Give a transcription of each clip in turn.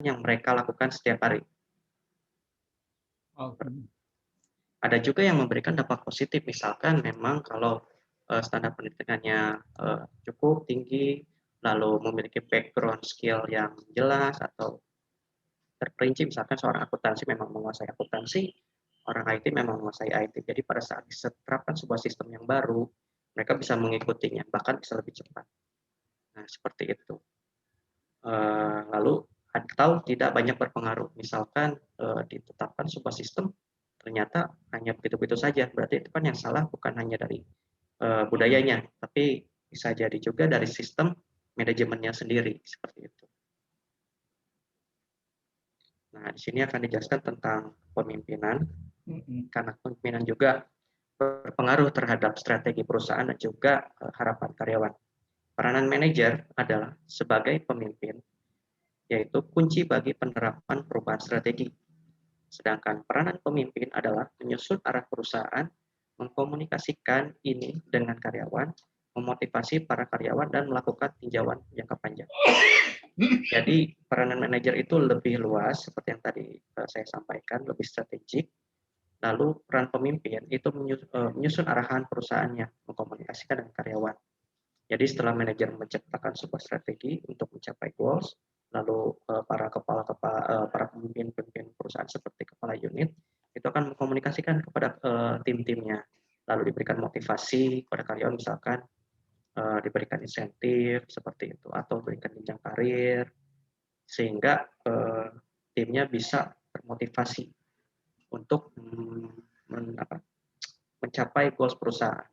yang mereka lakukan setiap hari. Oke. Ada juga yang memberikan dampak positif, misalkan memang kalau standar pendidikannya cukup tinggi, lalu memiliki background skill yang jelas atau terperinci, misalkan seorang akuntansi memang menguasai akuntansi, orang IT memang menguasai IT. Jadi pada saat diterapkan sebuah sistem yang baru, mereka bisa mengikutinya, bahkan bisa lebih cepat. Nah, seperti itu. Lalu atau tidak banyak berpengaruh, misalkan ditetapkan sebuah sistem, ternyata hanya begitu-begitu saja, berarti itu kan yang salah bukan hanya dari budayanya, tapi bisa jadi juga dari sistem manajemennya sendiri, seperti itu. Nah, di sini akan dijelaskan tentang pemimpinan, karena pemimpinan juga berpengaruh terhadap strategi perusahaan dan juga harapan karyawan. Peranan manajer adalah sebagai pemimpin, yaitu kunci bagi penerapan perubahan strategi. Sedangkan peranan pemimpin adalah menyusun arah perusahaan, mengkomunikasikan ini dengan karyawan, memotivasi para karyawan, dan melakukan tinjauan jangka panjang. Jadi peranan manajer itu lebih luas, seperti yang tadi saya sampaikan, lebih strategik. Lalu peran pemimpin itu menyusun arahan perusahaannya, mengkomunikasikan dengan karyawan. Jadi setelah manajer menciptakan sebuah strategi untuk mencapai goals, lalu para pemimpin perusahaan seperti kepala unit itu akan mengkomunikasikan kepada tim-timnya, lalu diberikan motivasi kepada karyawan, misalkan diberikan insentif seperti itu atau berikan jenjang karir, sehingga timnya bisa termotivasi untuk mencapai goals perusahaan.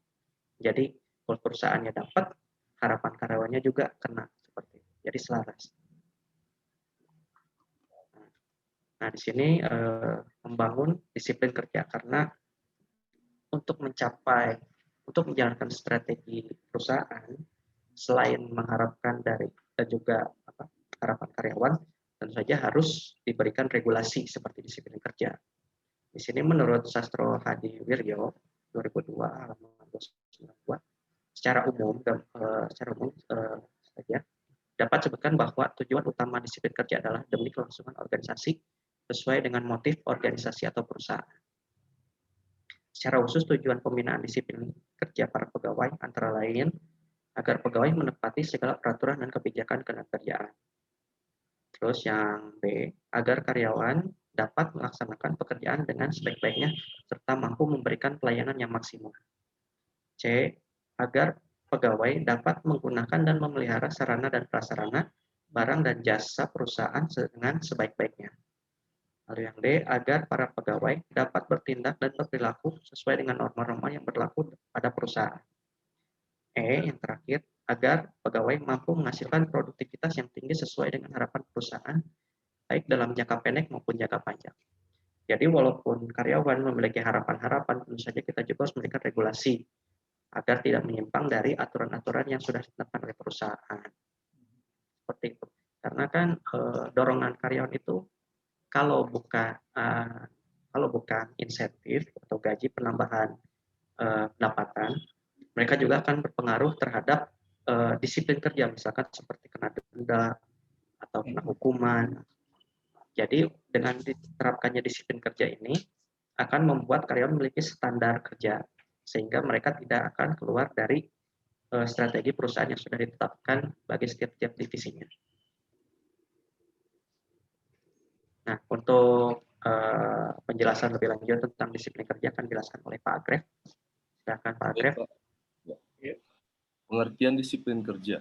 Jadi goals perusahaannya dapat, harapan karyawannya juga kena, seperti itu. Jadi selaras. Nah, di sini membangun disiplin kerja, karena untuk menjalankan strategi perusahaan, selain mengharapkan dari dan juga harapan karyawan, tentu saja harus diberikan regulasi seperti disiplin kerja. Di sini menurut Sastro Hadi Wiryo 2002 halaman 292, secara umum saja dapat sebutkan bahwa tujuan utama disiplin kerja adalah demi kelangsungan organisasi sesuai dengan motif organisasi atau perusahaan. Secara khusus tujuan pembinaan disiplin kerja para pegawai antara lain agar pegawai menepati segala peraturan dan kebijakan ketenagakerjaan. Terus yang B, agar karyawan dapat melaksanakan pekerjaan dengan sebaik-baiknya serta mampu memberikan pelayanan yang maksimal. C, agar pegawai dapat menggunakan dan memelihara sarana dan prasarana, barang dan jasa perusahaan dengan sebaik-baiknya. Lalu yang D, agar para pegawai dapat bertindak dan berperilaku sesuai dengan norma-norma yang berlaku pada perusahaan. E, yang terakhir, agar pegawai mampu menghasilkan produktivitas yang tinggi sesuai dengan harapan perusahaan, baik dalam jangka pendek maupun jangka panjang. Jadi walaupun karyawan memiliki harapan-harapan, tentu saja kita juga harus memberikan regulasi agar tidak menyimpang dari aturan-aturan yang sudah ditetapkan oleh perusahaan. Seperti itu. Karena kan dorongan karyawan itu kalau bukan insentif atau gaji penambahan pendapatan, mereka juga akan berpengaruh terhadap disiplin kerja, misalkan seperti kena denda atau kena hukuman. Jadi dengan diterapkannya disiplin kerja ini akan membuat karyawan memiliki standar kerja, sehingga mereka tidak akan keluar dari strategi perusahaan yang sudah ditetapkan bagi setiap divisinya. Nah, untuk penjelasan lebih lanjut tentang disiplin kerja akan dijelaskan oleh Pak Agref. Silakan Pak Agref. Pengertian disiplin kerja.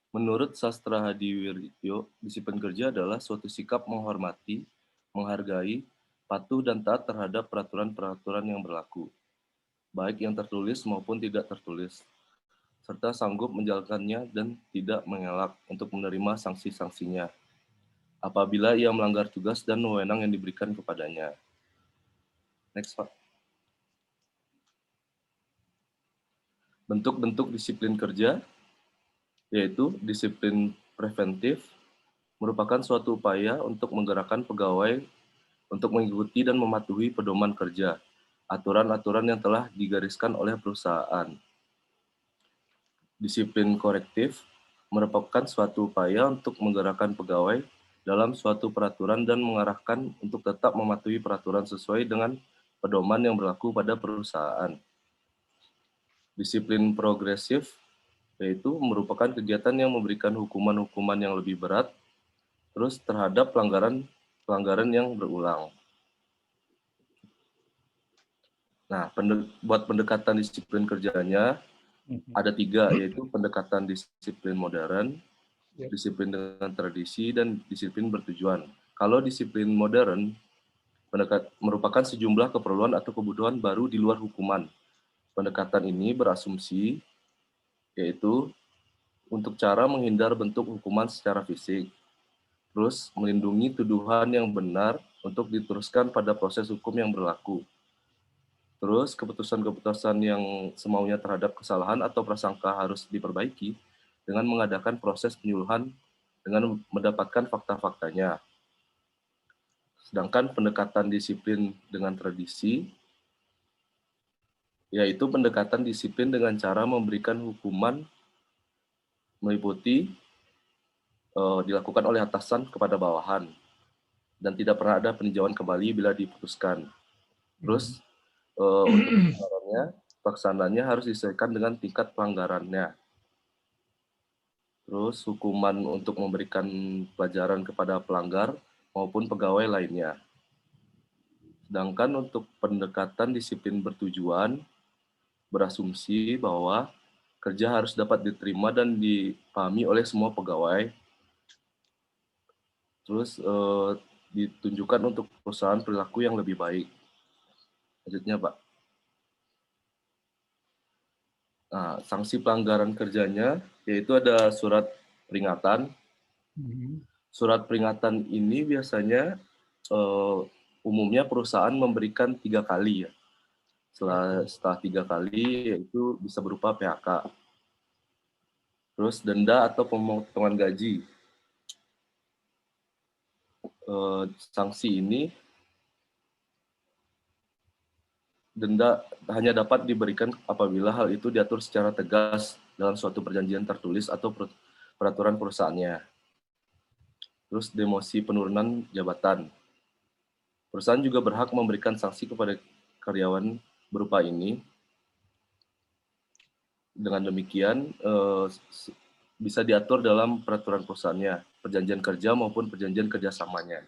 Menurut Sastra Hadi Wiryo, disiplin kerja adalah suatu sikap menghormati, menghargai, patuh dan taat terhadap peraturan-peraturan yang berlaku, baik yang tertulis maupun tidak tertulis, serta sanggup menjalankannya dan tidak mengelak untuk menerima sanksi-sanksinya apabila ia melanggar tugas dan wewenang yang diberikan kepadanya. Next, Pak. Bentuk-bentuk disiplin kerja, yaitu disiplin preventif, merupakan suatu upaya untuk menggerakkan pegawai untuk mengikuti dan mematuhi pedoman kerja, aturan-aturan yang telah digariskan oleh perusahaan. Disiplin korektif merupakan suatu upaya untuk menggerakkan pegawai dalam suatu peraturan dan mengarahkan untuk tetap mematuhi peraturan sesuai dengan pedoman yang berlaku pada perusahaan. Disiplin progresif yaitu merupakan kegiatan yang memberikan hukuman-hukuman yang lebih berat terus terhadap pelanggaran yang berulang. Nah, buat pendekatan disiplin kerjanya ada 3, yaitu pendekatan disiplin modern, disiplin dengan tradisi, dan disiplin bertujuan. Kalau disiplin modern merupakan sejumlah keperluan atau kebutuhan baru di luar hukuman. Pendekatan ini berasumsi yaitu untuk cara menghindar bentuk hukuman secara fisik, terus melindungi tuduhan yang benar untuk diteruskan pada proses hukum yang berlaku. Terus keputusan-keputusan yang semaunya terhadap kesalahan atau prasangka harus diperbaiki dengan mengadakan proses penyuluhan dengan mendapatkan fakta-faktanya. Sedangkan pendekatan disiplin dengan tradisi, yaitu pendekatan disiplin dengan cara memberikan hukuman meliputi dilakukan oleh atasan kepada bawahan dan tidak pernah ada peninjauan kembali bila diputuskan. Terus untuk pelaksanaannya harus disesuaikan dengan tingkat pelanggarannya. Terus hukuman untuk memberikan pelajaran kepada pelanggar maupun pegawai lainnya. Sedangkan untuk pendekatan disiplin bertujuan berasumsi bahwa kerja harus dapat diterima dan dipahami oleh semua pegawai. Terus ditunjukkan untuk perusahaan perilaku yang lebih baik. Lanjutnya, Pak. Nah, sanksi pelanggaran kerjanya yaitu ada surat peringatan. Surat peringatan ini biasanya umumnya perusahaan memberikan 3 kali ya. Setelah 3 kali yaitu bisa berupa PHK. Terus denda atau pemotongan gaji. Sanksi ini denda hanya dapat diberikan apabila hal itu diatur secara tegas dalam suatu perjanjian tertulis atau peraturan perusahaannya. Terus demosi penurunan jabatan. Perusahaan juga berhak memberikan sanksi kepada karyawan berupa ini. Dengan demikian bisa diatur dalam peraturan perusahaannya, perjanjian kerja maupun perjanjian kerjasamanya.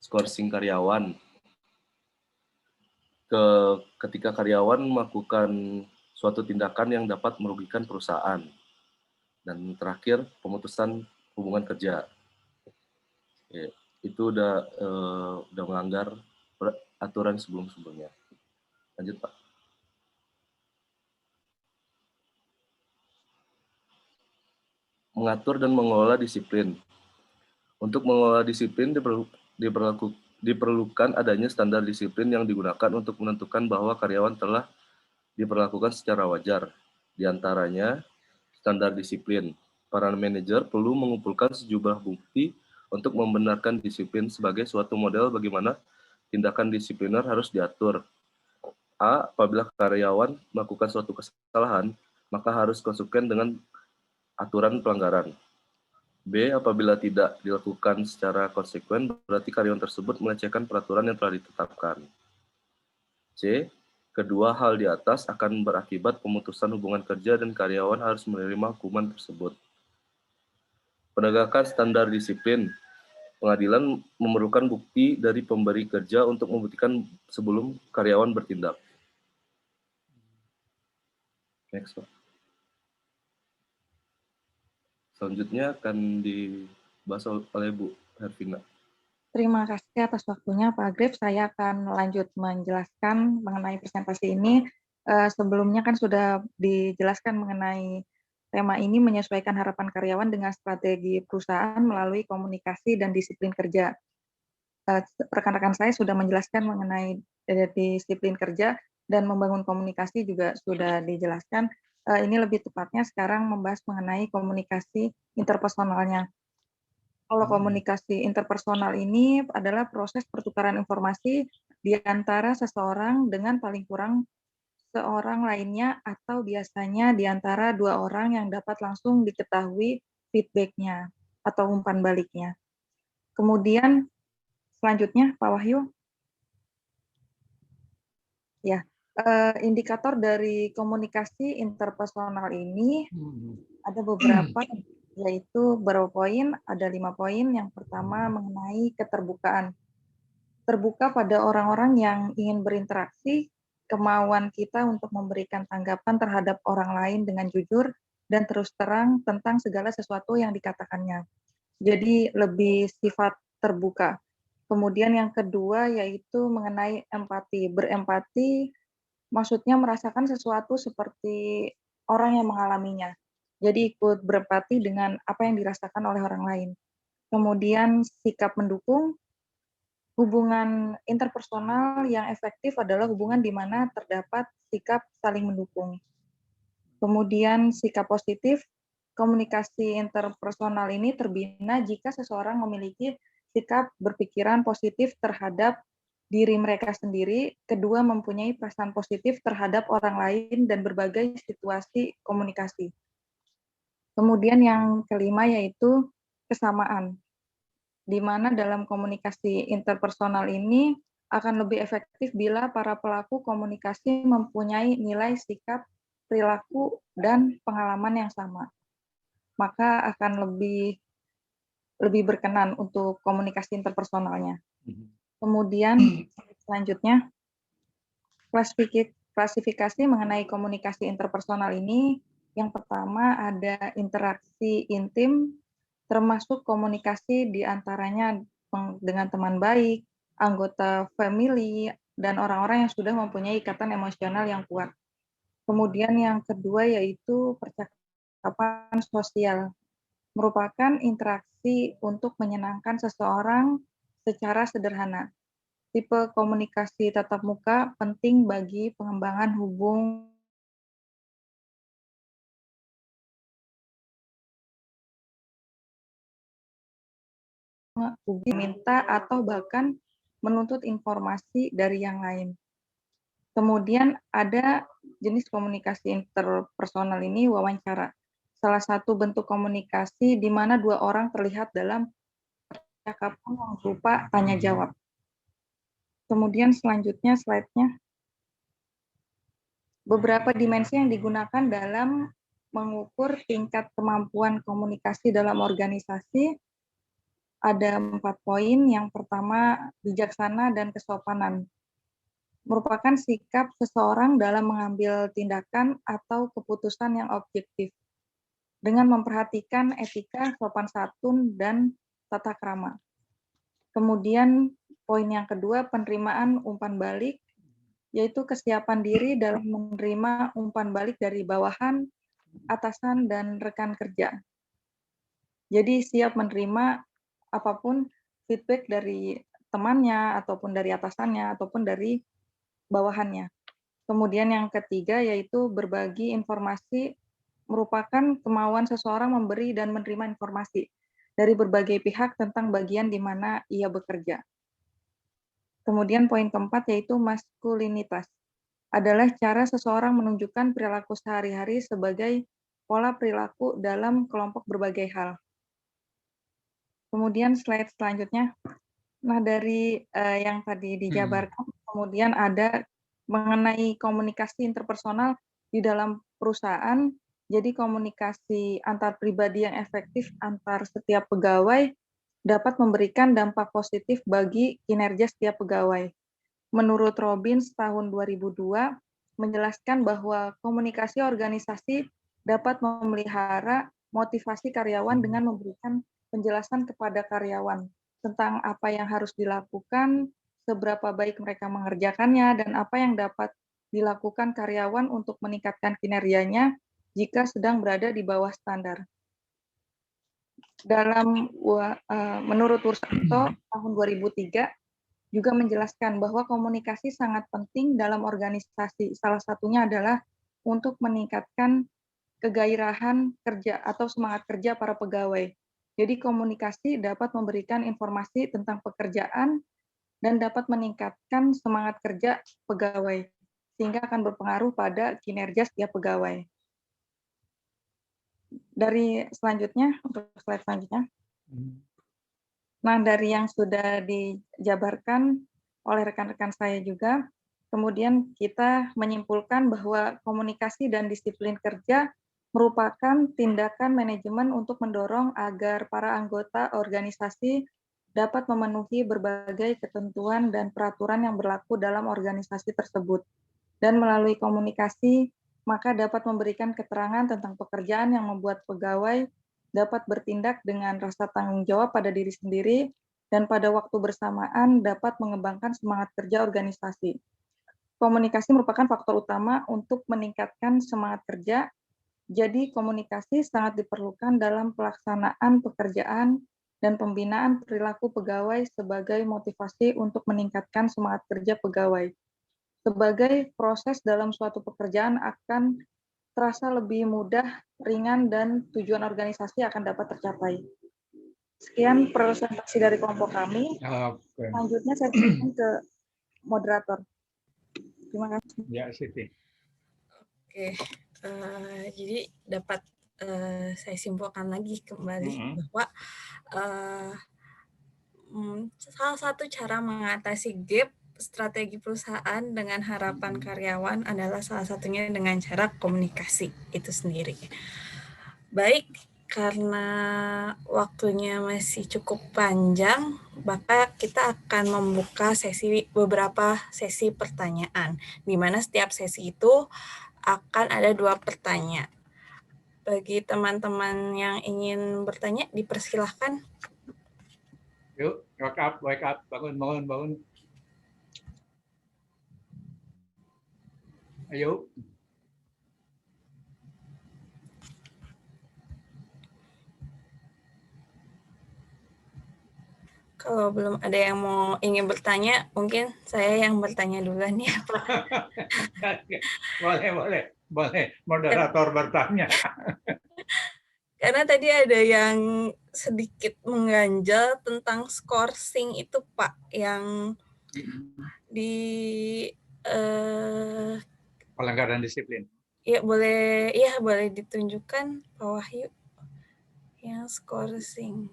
Skorsing karyawan. Ketika karyawan melakukan suatu tindakan yang dapat merugikan perusahaan. Dan terakhir, pemutusan hubungan kerja. Itu udah melanggar aturan sebelum-sebelumnya. Lanjut, Pak. Mengatur dan mengelola disiplin. Untuk mengelola disiplin diperlukan adanya standar disiplin yang digunakan untuk menentukan bahwa karyawan telah diperlakukan secara wajar. Di antaranya, standar disiplin. Para manajer perlu mengumpulkan sejumlah bukti untuk membenarkan disiplin sebagai suatu model bagaimana tindakan disipliner harus diatur. A. Apabila karyawan melakukan suatu kesalahan, maka harus konsekuen dengan aturan pelanggaran. B. Apabila tidak dilakukan secara konsekuen, berarti karyawan tersebut melecehkan peraturan yang telah ditetapkan. C. Kedua hal di atas akan berakibat pemutusan hubungan kerja dan karyawan harus menerima hukuman tersebut. Penegakan standar disiplin. Pengadilan memerlukan bukti dari pemberi kerja untuk membuktikan sebelum karyawan bertindak. Next, Pak. Selanjutnya akan dibahas oleh Bu Hervina. Terima kasih atas waktunya, Pak Grif. Saya akan lanjut menjelaskan mengenai presentasi ini. Sebelumnya kan sudah dijelaskan mengenai tema ini menyesuaikan harapan karyawan dengan strategi perusahaan melalui komunikasi dan disiplin kerja. Rekan-rekan saya sudah menjelaskan mengenai disiplin kerja dan membangun komunikasi juga sudah dijelaskan. Ini lebih tepatnya sekarang membahas mengenai komunikasi interpersonalnya. Kalau komunikasi interpersonal ini adalah proses pertukaran informasi di antara seseorang dengan paling kurang seorang lainnya atau biasanya di antara 2 orang yang dapat langsung diketahui feedback-nya atau umpan baliknya. Kemudian selanjutnya Pak Wahyu. Ya, indikator dari komunikasi interpersonal ini ada beberapa, yaitu beberapa poin, ada 5 poin. Yang pertama mengenai keterbukaan. Terbuka pada orang-orang yang ingin berinteraksi, kemauan kita untuk memberikan tanggapan terhadap orang lain dengan jujur dan terus terang tentang segala sesuatu yang dikatakannya. Jadi lebih sifat terbuka. Kemudian yang kedua yaitu mengenai empati. Berempati maksudnya merasakan sesuatu seperti orang yang mengalaminya. Jadi ikut berempati dengan apa yang dirasakan oleh orang lain. Kemudian sikap mendukung. Hubungan interpersonal yang efektif adalah hubungan di mana terdapat sikap saling mendukung. Kemudian sikap positif, komunikasi interpersonal ini terbina jika seseorang memiliki sikap berpikiran positif terhadap diri mereka sendiri, kedua mempunyai perasaan positif terhadap orang lain dan berbagai situasi komunikasi. Kemudian yang kelima yaitu kesamaan, di mana dalam komunikasi interpersonal ini akan lebih efektif bila para pelaku komunikasi mempunyai nilai sikap, perilaku, dan pengalaman yang sama. Maka akan lebih berkenan untuk komunikasi interpersonalnya. Kemudian selanjutnya, klasifikasi mengenai komunikasi interpersonal ini, yang pertama ada interaksi intim, termasuk komunikasi di antaranya dengan teman baik, anggota family, dan orang-orang yang sudah mempunyai ikatan emosional yang kuat. Kemudian yang kedua yaitu percakapan sosial, merupakan interaksi untuk menyenangkan seseorang secara sederhana. Tipe komunikasi tatap muka penting bagi pengembangan hubungan minta atau bahkan menuntut informasi dari yang lain. Kemudian ada jenis komunikasi interpersonal ini wawancara. Salah satu bentuk komunikasi di mana dua orang terlihat dalam percakapan yang berupa tanya jawab. Kemudian selanjutnya slide-nya. Beberapa dimensi yang digunakan dalam mengukur tingkat kemampuan komunikasi dalam organisasi ada 4 poin. Yang pertama, bijaksana dan kesopanan. Merupakan sikap seseorang dalam mengambil tindakan atau keputusan yang objektif dengan memperhatikan etika, sopan santun, dan tata krama. Kemudian poin yang kedua, penerimaan umpan balik, yaitu kesiapan diri dalam menerima umpan balik dari bawahan, atasan, dan rekan kerja. Jadi siap menerima apapun feedback dari temannya, ataupun dari atasannya, ataupun dari bawahannya. Kemudian yang ketiga yaitu berbagi informasi, merupakan kemauan seseorang memberi dan menerima informasi dari berbagai pihak tentang bagian di mana ia bekerja. Kemudian poin keempat yaitu maskulinitas, adalah cara seseorang menunjukkan perilaku sehari-hari sebagai pola perilaku dalam kelompok berbagai hal. Kemudian slide selanjutnya. Nah, dari yang tadi dijabarkan, kemudian ada mengenai komunikasi interpersonal di dalam perusahaan. Jadi komunikasi antar pribadi yang efektif antar setiap pegawai dapat memberikan dampak positif bagi kinerja setiap pegawai. Menurut Robbins tahun 2002 menjelaskan bahwa komunikasi organisasi dapat memelihara motivasi karyawan dengan memberikan penjelasan kepada karyawan tentang apa yang harus dilakukan, seberapa baik mereka mengerjakannya, dan apa yang dapat dilakukan karyawan untuk meningkatkan kinerjanya jika sedang berada di bawah standar. Menurut Wursanto tahun 2003 juga menjelaskan bahwa komunikasi sangat penting dalam organisasi. Salah satunya adalah untuk meningkatkan kegairahan kerja atau semangat kerja para pegawai. Jadi komunikasi dapat memberikan informasi tentang pekerjaan dan dapat meningkatkan semangat kerja pegawai, sehingga akan berpengaruh pada kinerja setiap pegawai. Dari selanjutnya, untuk slide selanjutnya. Nah, dari yang sudah dijabarkan oleh rekan-rekan saya juga, kemudian kita menyimpulkan bahwa komunikasi dan disiplin kerja merupakan tindakan manajemen untuk mendorong agar para anggota organisasi dapat memenuhi berbagai ketentuan dan peraturan yang berlaku dalam organisasi tersebut. Dan melalui komunikasi, maka dapat memberikan keterangan tentang pekerjaan yang membuat pegawai dapat bertindak dengan rasa tanggung jawab pada diri sendiri dan pada waktu bersamaan dapat mengembangkan semangat kerja organisasi. Komunikasi merupakan faktor utama untuk meningkatkan semangat kerja, jadi komunikasi sangat diperlukan dalam pelaksanaan pekerjaan dan pembinaan perilaku pegawai sebagai motivasi untuk meningkatkan semangat kerja pegawai. Sebagai proses dalam suatu pekerjaan akan terasa lebih mudah, ringan, dan tujuan organisasi akan dapat tercapai. Sekian presentasi dari kelompok kami. Selanjutnya saya berikan ke moderator. Terima kasih. Ya, Siti. Oke, jadi dapat saya simpulkan lagi kembali bahwa salah satu cara mengatasi gap strategi perusahaan dengan harapan karyawan adalah salah satunya dengan cara komunikasi itu sendiri. Baik, karena waktunya masih cukup panjang, maka kita akan membuka beberapa sesi pertanyaan, di mana setiap sesi itu akan ada 2 pertanyaan. Bagi teman-teman yang ingin bertanya, dipersilahkan. Yuk, wake up, bangun. Ayo. Kalau belum ada yang ingin bertanya, mungkin saya yang bertanya duluan ya, Pak. Boleh. Moderator bertanya. Karena tadi ada yang sedikit mengganjal tentang scoring itu, Pak, yang di pelanggaran disiplin. Ya boleh ditunjukkan Pak Wahyu yang scoring.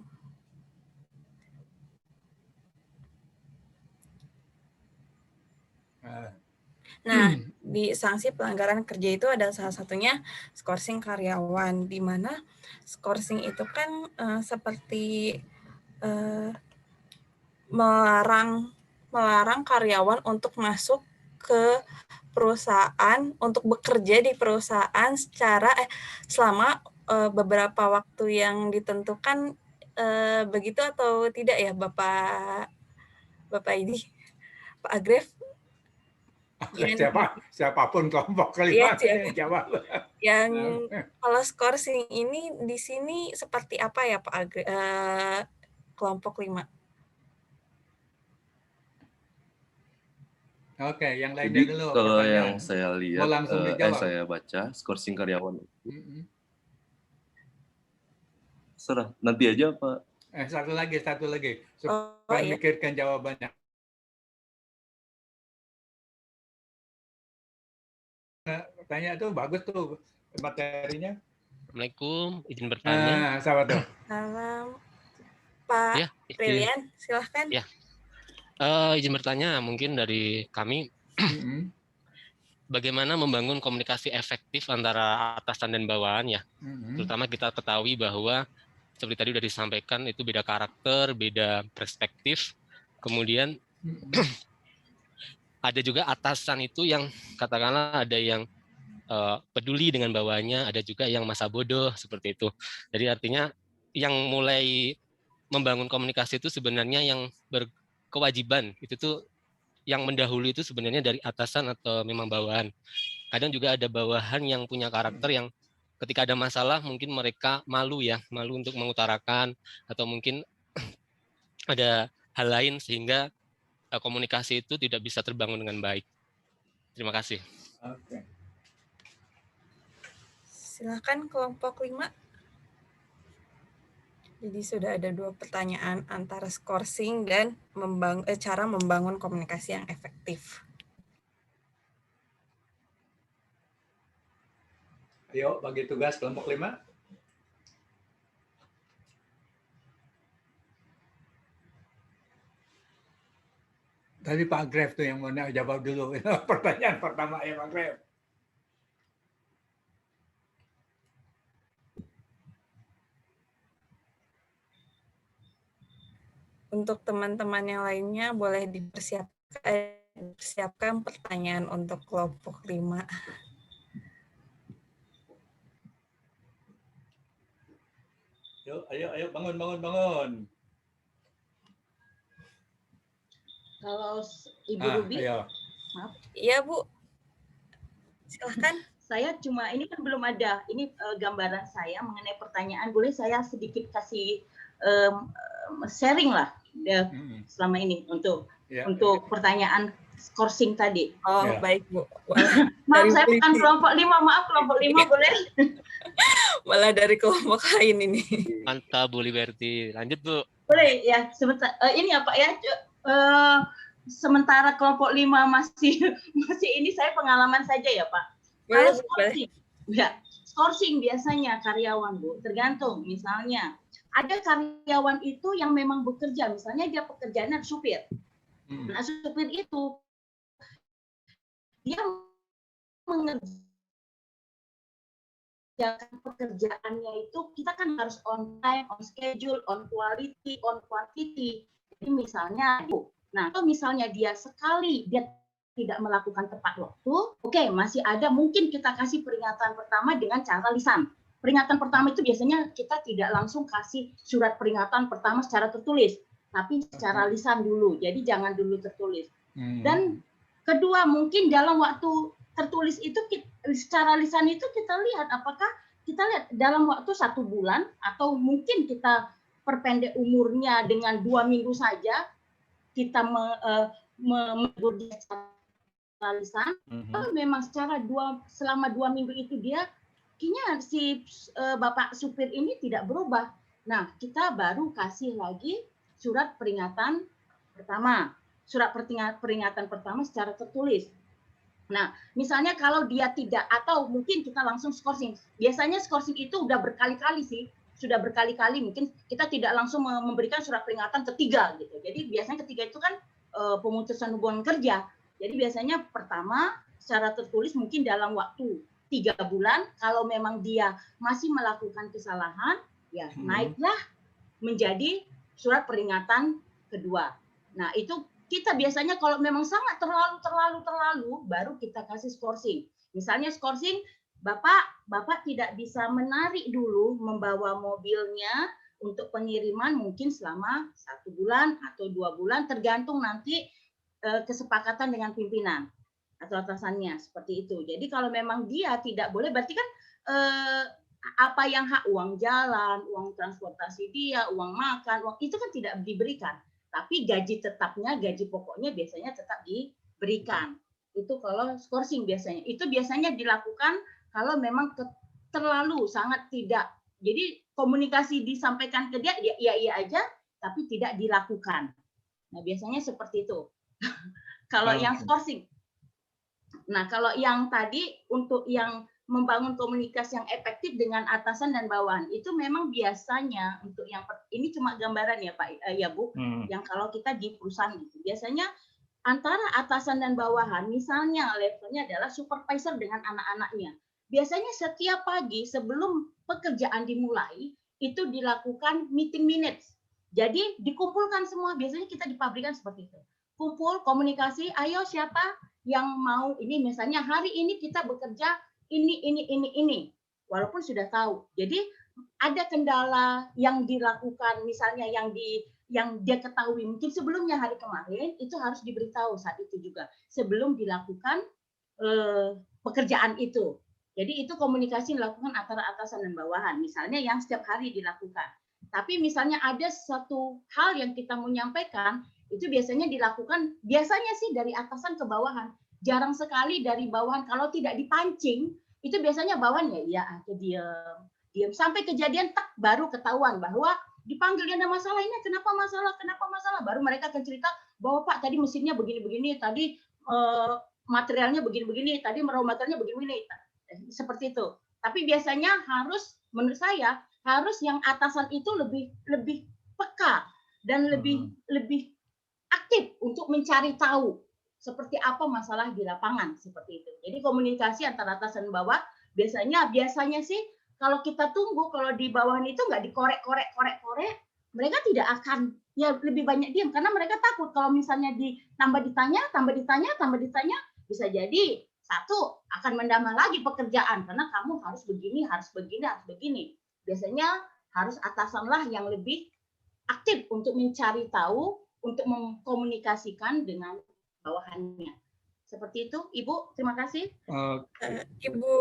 Nah, di sanksi pelanggaran kerja itu ada salah satunya scoring karyawan, di mana scoring itu kan seperti melarang karyawan untuk masuk ke perusahaan, untuk bekerja di perusahaan selama beberapa waktu yang ditentukan, begitu atau tidak ya Bapak ini, Pak Agref? Siapapun kelompok kelima yang jawab. Yang kalau scoring ini di sini seperti apa ya Pak Agref, kelompok 5? Oke, yang lainnya dulu. Kalau yang saya lihat, saya baca, scoring karyawan. Serah, nanti aja Pak. Satu lagi. Supaya mikirkan jawabannya. Tanya tuh bagus tuh materinya. Assalamualaikum, izin bertanya. Sahabat tuh. Salam, Pak Brilian, silahkan. Ya, izin bertanya mungkin dari kami, bagaimana membangun komunikasi efektif antara atasan dan bawahan ya, terutama kita ketahui bahwa seperti tadi sudah disampaikan itu beda karakter, beda perspektif, kemudian ada juga atasan itu yang katakanlah ada yang peduli dengan bawahannya, ada juga yang masa bodoh seperti itu. Jadi artinya yang mulai membangun komunikasi itu sebenarnya yang berkewajiban itu tuh yang mendahului itu sebenarnya dari atasan atau memang bawahan. Kadang juga ada bawahan yang punya karakter yang ketika ada masalah mungkin mereka malu untuk mengutarakan atau mungkin ada hal lain sehingga komunikasi itu tidak bisa terbangun dengan baik. Terima kasih. Oke. Silakan kelompok 5. Jadi sudah ada 2 pertanyaan antara scoring dan cara membangun komunikasi yang efektif. Ayo bagi tugas kelompok 5. Tadi Pak Gref tuh yang mau jawab dulu. Pertanyaan pertama ya Pak Gref. Untuk teman-teman yang lainnya boleh dipersiapkan pertanyaan untuk kelompok 5. Ayo bangun. Kalau Ibu Ruby, ayo. maaf. Iya Bu, silahkan. Saya cuma ini kan belum ada. Ini gambaran saya mengenai pertanyaan. Boleh saya sedikit kasih sharing lah selama ini untuk pertanyaan skorsing tadi. Oh baik Bu. Maaf saya bukan kelompok 5, maaf kelompok 5 boleh. Malah dari kelompok lain ini. Mantap Bu Liberty. Lanjut Bu. Boleh ya sebentar. Ini ya Pak ya. Sementara kelompok 5 masih ini saya pengalaman saja ya Pak. Kalau skorsing, skorsing biasanya karyawan Bu, tergantung. Misalnya ada karyawan itu yang memang bekerja, misalnya dia pekerjaannya supir. Nah supir itu dia mengerjakan pekerjaannya itu kita kan harus on time, on schedule, on quality, on quantity. Jadi misalnya, nah kalau misalnya dia sekali dia tidak melakukan tepat waktu, oke, masih ada mungkin kita kasih peringatan pertama dengan cara lisan. Peringatan pertama itu biasanya kita tidak langsung kasih surat peringatan pertama secara tertulis, tapi secara lisan dulu. Jadi jangan dulu tertulis. Dan kedua mungkin dalam waktu tertulis itu secara lisan itu kita lihat apakah kita lihat dalam waktu 1 bulan atau mungkin kita perpendek umurnya dengan 2 minggu saja kita menegur dia secara lisan. Kalau memang selama 2 minggu itu dia kayaknya si Bapak supir ini tidak berubah. Nah, kita baru kasih lagi surat peringatan pertama. Surat peringatan pertama secara tertulis. Nah, misalnya kalau dia tidak atau mungkin kita langsung skorsing. Biasanya skorsing itu udah berkali-kali sih. Sudah berkali-kali mungkin kita tidak langsung memberikan surat peringatan ketiga gitu. Jadi biasanya ketiga itu kan pemutusan hubungan kerja. Jadi biasanya pertama secara tertulis mungkin dalam waktu 3 bulan, kalau memang dia masih melakukan kesalahan, ya naiklah menjadi surat peringatan kedua. Nah itu kita biasanya kalau memang sangat terlalu, baru kita kasih skorsing. Misalnya skorsing, Bapak tidak bisa menarik dulu membawa mobilnya untuk pengiriman mungkin selama 1 bulan atau 2 bulan, tergantung nanti kesepakatan dengan pimpinan atau atasannya seperti itu. Jadi kalau memang dia tidak boleh, berarti kan apa yang hak uang jalan, uang transportasi dia, uang makan, uang itu kan tidak diberikan. Tapi gaji tetapnya, gaji pokoknya biasanya tetap diberikan. Itu kalau skorsing biasanya. Itu biasanya dilakukan kalau memang terlalu sangat tidak. Jadi komunikasi disampaikan ke dia, iya aja, tapi tidak dilakukan. Nah biasanya seperti itu. Kalau yang skorsing. Nah, kalau yang tadi untuk yang membangun komunikasi yang efektif dengan atasan dan bawahan itu memang biasanya untuk yang ini cuma gambaran ya Pak ya Bu, yang kalau kita di perusahaan gitu. Biasanya antara atasan dan bawahan misalnya levelnya adalah supervisor dengan anak-anaknya. Biasanya setiap pagi sebelum pekerjaan dimulai itu dilakukan meeting minutes. Jadi dikumpulkan semua, biasanya kita di pabrikan seperti itu. Kumpul, komunikasi, ayo siapa yang mau ini misalnya hari ini kita bekerja ini. Walaupun sudah tahu. Jadi ada kendala yang dilakukan misalnya yang dia ketahui mungkin sebelumnya hari kemarin itu harus diberitahu saat itu juga sebelum dilakukan pekerjaan itu. Jadi itu komunikasi dilakukan antara atasan dan bawahan. Misalnya yang setiap hari dilakukan. Tapi misalnya ada satu hal yang kita mau nyampaikan itu biasanya dilakukan biasanya sih dari atasan ke bawahan. Jarang sekali dari bawahan kalau tidak dipancing itu biasanya bawahan ya atau diam sampai kejadian tak baru ketahuan bahwa dipanggil ada masalah ini kenapa masalah baru mereka akan cerita bahwa Pak tadi mesinnya begini tadi materialnya begini tadi raw materialnya begini seperti itu. Tapi biasanya harus menurut saya harus yang atasan itu lebih peka dan lebih aktif untuk untuk mencari tahu seperti apa masalah di lapangan seperti itu. Jadi komunikasi antara atas dan bawah biasanya sih kalau kita tunggu, kalau di bawahan itu nggak dikorek-korek, mereka tidak akan, ya lebih banyak diam karena mereka takut kalau misalnya tambah ditanya, bisa jadi satu akan menambah lagi pekerjaan karena kamu harus begini. Biasanya harus atasanlah yang lebih aktif untuk mencari tahu, untuk mengkomunikasikan dengan bawahannya. Seperti itu, Ibu. Terima kasih. Ibu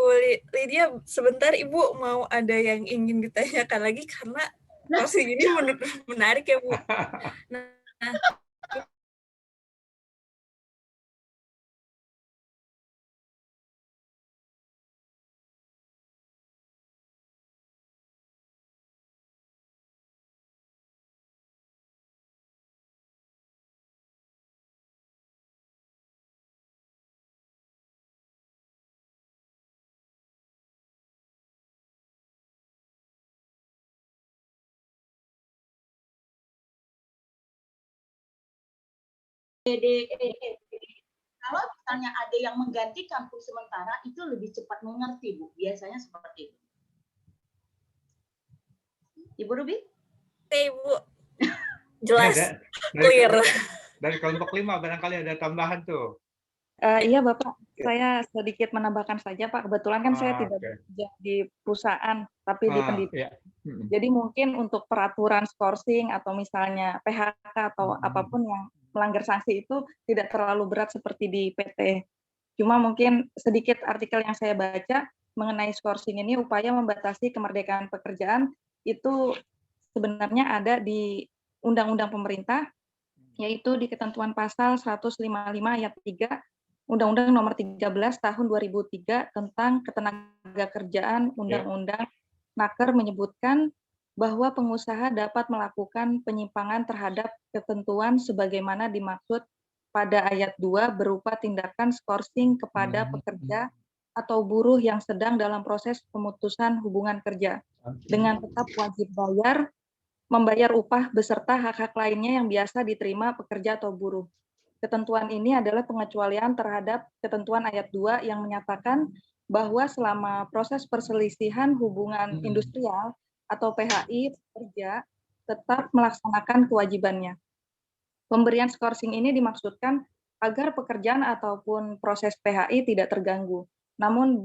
Lydia, sebentar Ibu mau ada yang ingin ditanyakan lagi karena porsi ini menarik ya Bu. Nah, Kalau misalnya ada yang menggantikan untuk sementara, itu lebih cepat mengerti, Bu. Biasanya seperti itu. Ibu Ruby? oke, Bu. Jelas, clear. Dari kelompok 5 barangkali ada tambahan tuh. Iya Bapak, saya sedikit menambahkan saja Pak. Kebetulan kan saya tidak Oke. bekerja di perusahaan, tapi di pendidikan. Iya. Jadi mungkin untuk peraturan skorsing atau misalnya PHK atau apapun yang melanggar sanksi itu tidak terlalu berat seperti di PT. Cuma mungkin sedikit artikel yang saya baca mengenai skorsing ini, upaya membatasi kemerdekaan pekerjaan itu sebenarnya ada di Undang-Undang Pemerintah, yaitu di ketentuan pasal 155 ayat 3 Undang-Undang Nomor 13 Tahun 2003 tentang Ketenagakerjaan, Undang-Undang Naker menyebutkan bahwa pengusaha dapat melakukan penyimpangan terhadap ketentuan sebagaimana dimaksud pada ayat 2 berupa tindakan skorsing kepada pekerja atau buruh yang sedang dalam proses pemutusan hubungan kerja dengan tetap wajib membayar upah beserta hak-hak lainnya yang biasa diterima pekerja atau buruh. Ketentuan ini adalah pengecualian terhadap ketentuan ayat 2 yang menyatakan bahwa selama proses perselisihan hubungan industrial atau PHI pekerja tetap melaksanakan kewajibannya. Pemberian skorsing ini dimaksudkan agar pekerjaan ataupun proses PHI tidak terganggu. Namun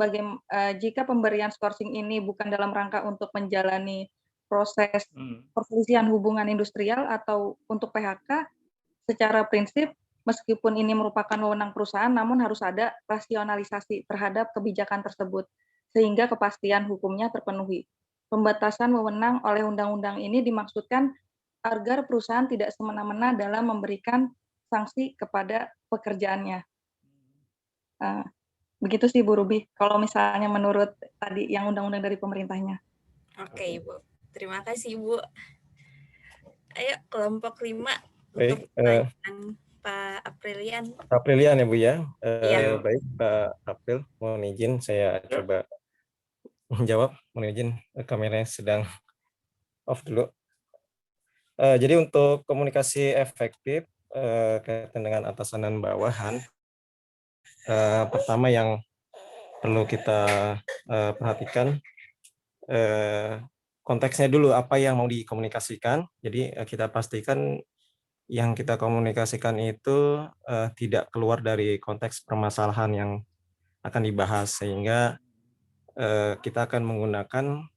jika pemberian skorsing ini bukan dalam rangka untuk menjalani proses perselisihan hubungan industrial atau untuk PHK, secara prinsip meskipun ini merupakan wewenang perusahaan, namun harus ada rasionalisasi terhadap kebijakan tersebut, sehingga kepastian hukumnya terpenuhi. Pembatasan wewenang oleh undang-undang ini dimaksudkan agar perusahaan tidak semena-mena dalam memberikan sanksi kepada pekerjaannya. Begitu sih Bu Ruby, kalau misalnya menurut tadi yang undang-undang dari pemerintahnya. Oke, Ibu. Terima kasih, Ibu. Ayo, kelompok 5 Baik, untuk pertanyaan Pak Aprilian. Pak Aprilian ya Bu ya. Iya. Baik Pak April, mohon izin saya coba menjawab. Mohon izin kameranya sedang off dulu. Jadi untuk komunikasi efektif kaitan dengan atasan dan bawahan, pertama yang perlu kita perhatikan konteksnya dulu, apa yang mau dikomunikasikan. Jadi kita pastikan yang kita komunikasikan itu tidak keluar dari konteks permasalahan yang akan dibahas, sehingga kita akan menggunakan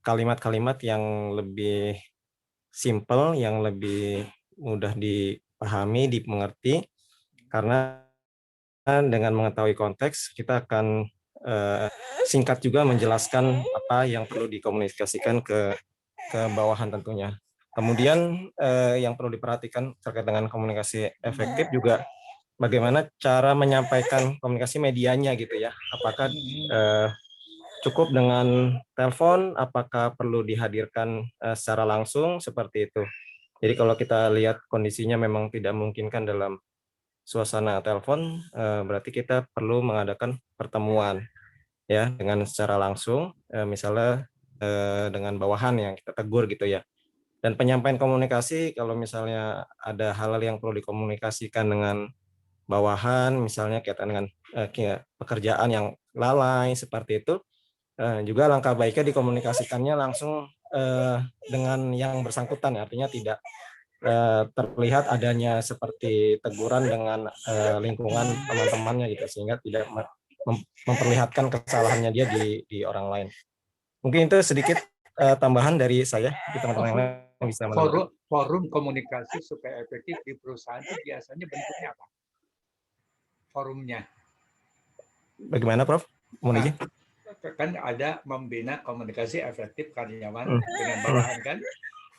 kalimat-kalimat yang lebih simple, yang lebih mudah dipahami, dimengerti, karena dengan mengetahui konteks kita akan singkat juga menjelaskan apa yang perlu dikomunikasikan ke bawahan tentunya. Kemudian yang perlu diperhatikan terkait dengan komunikasi efektif juga bagaimana cara menyampaikan komunikasi medianya gitu ya. Apakah cukup dengan telepon, apakah perlu dihadirkan secara langsung, seperti itu. Jadi kalau kita lihat kondisinya memang tidak memungkinkan dalam suasana telepon, berarti kita perlu mengadakan pertemuan ya dengan secara langsung, misalnya dengan bawahan yang kita tegur gitu ya. Dan penyampaian komunikasi, kalau misalnya ada hal-hal yang perlu dikomunikasikan dengan bawahan, misalnya kaitan dengan pekerjaan yang lalai seperti itu, juga langkah baiknya dikomunikasikannya langsung dengan yang bersangkutan, artinya tidak terlihat adanya seperti teguran dengan lingkungan teman-temannya gitu, sehingga tidak memperlihatkan kesalahannya dia di orang lain. Mungkin itu sedikit tambahan dari saya, teman-teman yang lain bisa menambahkan. Forum komunikasi supaya efektif di perusahaan itu biasanya bentuknya apa? Forumnya. Bagaimana, Prof? Mohon izin. Kan ada membina komunikasi efektif karyawan dengan bawahan kan?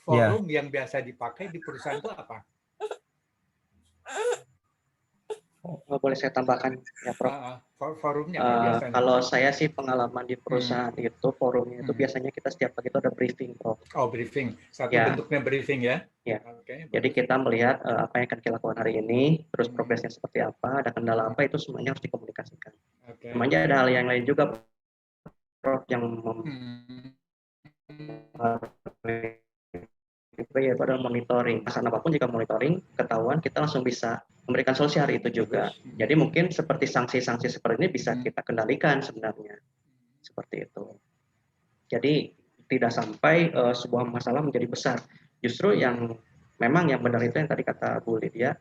Forum yang biasa dipakai di perusahaan itu apa? Boleh saya tambahkan ya, Prof? Forumnya apa biasanya? Kalau saya sih pengalaman di perusahaan itu forumnya itu biasanya kita setiap pagi itu ada briefing, Prof. Oh, briefing. Satu bentuknya briefing ya? Ya. Jadi kita melihat apa yang akan kita lakukan hari ini, terus progresnya seperti apa, ada kendala apa, itu semuanya harus dikomunikasikan. Semuanya ada hal yang lain juga, Prof, yang yaitu adalah monitoring. Masalah apapun jika monitoring ketahuan, kita langsung bisa memberikan solusi hari itu juga. Jadi mungkin seperti sanksi-sanksi seperti ini bisa kita kendalikan sebenarnya. Seperti itu. Jadi tidak sampai sebuah masalah menjadi besar. Justru yang memang yang benar itu yang tadi kata Bu Lydia,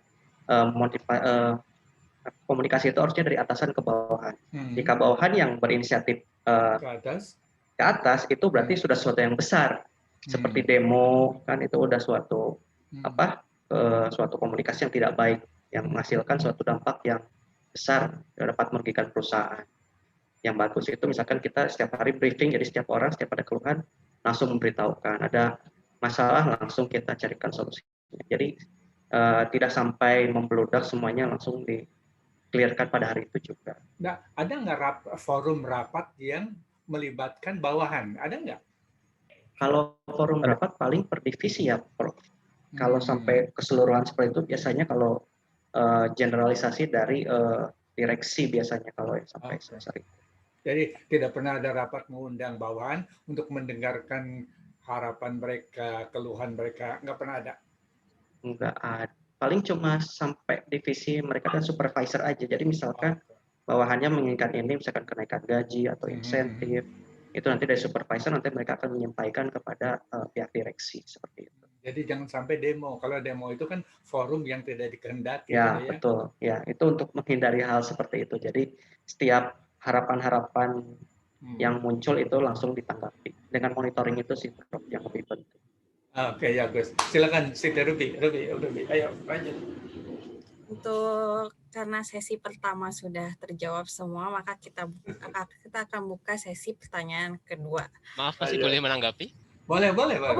komunikasi itu harusnya dari atasan ke bawahan. Jika bawahan yang berinisiatif ke atas itu berarti sudah sesuatu yang besar. Seperti demo kan itu udah suatu suatu komunikasi yang tidak baik yang menghasilkan suatu dampak yang besar yang dapat merugikan perusahaan. Yang bagus itu misalkan kita setiap hari briefing, jadi setiap orang setiap ada keluhan langsung memberitahukan, ada masalah langsung kita carikan solusinya. Jadi tidak sampai membludak semuanya langsung di-clearkan pada hari itu juga. Nah, ada nggak forum rapat yang melibatkan bawahan? Ada nggak? Kalau forum rapat paling per divisi ya, Prof. Kalau sampai keseluruhan seperti itu biasanya kalau generalisasi dari direksi biasanya kalau yang sampai sebesar itu. Jadi tidak pernah ada rapat mengundang bawahan untuk mendengarkan harapan mereka, keluhan mereka, nggak pernah ada? Nggak ada. Paling cuma sampai divisi mereka kan supervisor aja. Jadi misalkan bawahannya menginginkan ini, misalkan kenaikan gaji atau insentif, itu nanti dari supervisor nanti mereka akan menyampaikan kepada pihak direksi seperti itu. Jadi jangan sampai demo. Kalau demo itu kan forum yang tidak dikehendaki. Ya, betul. Ya, itu untuk menghindari hal seperti itu. Jadi setiap harapan-harapan yang muncul itu langsung ditanggapi. Dengan monitoring itu sih yang lebih penting. Oke, ya Gus. Silakan Siti Ruby. Ayo lanjut. Untuk karena sesi pertama sudah terjawab semua, maka kita akan buka sesi pertanyaan kedua. Maaf, masih boleh menanggapi? Boleh. Boleh, Pak.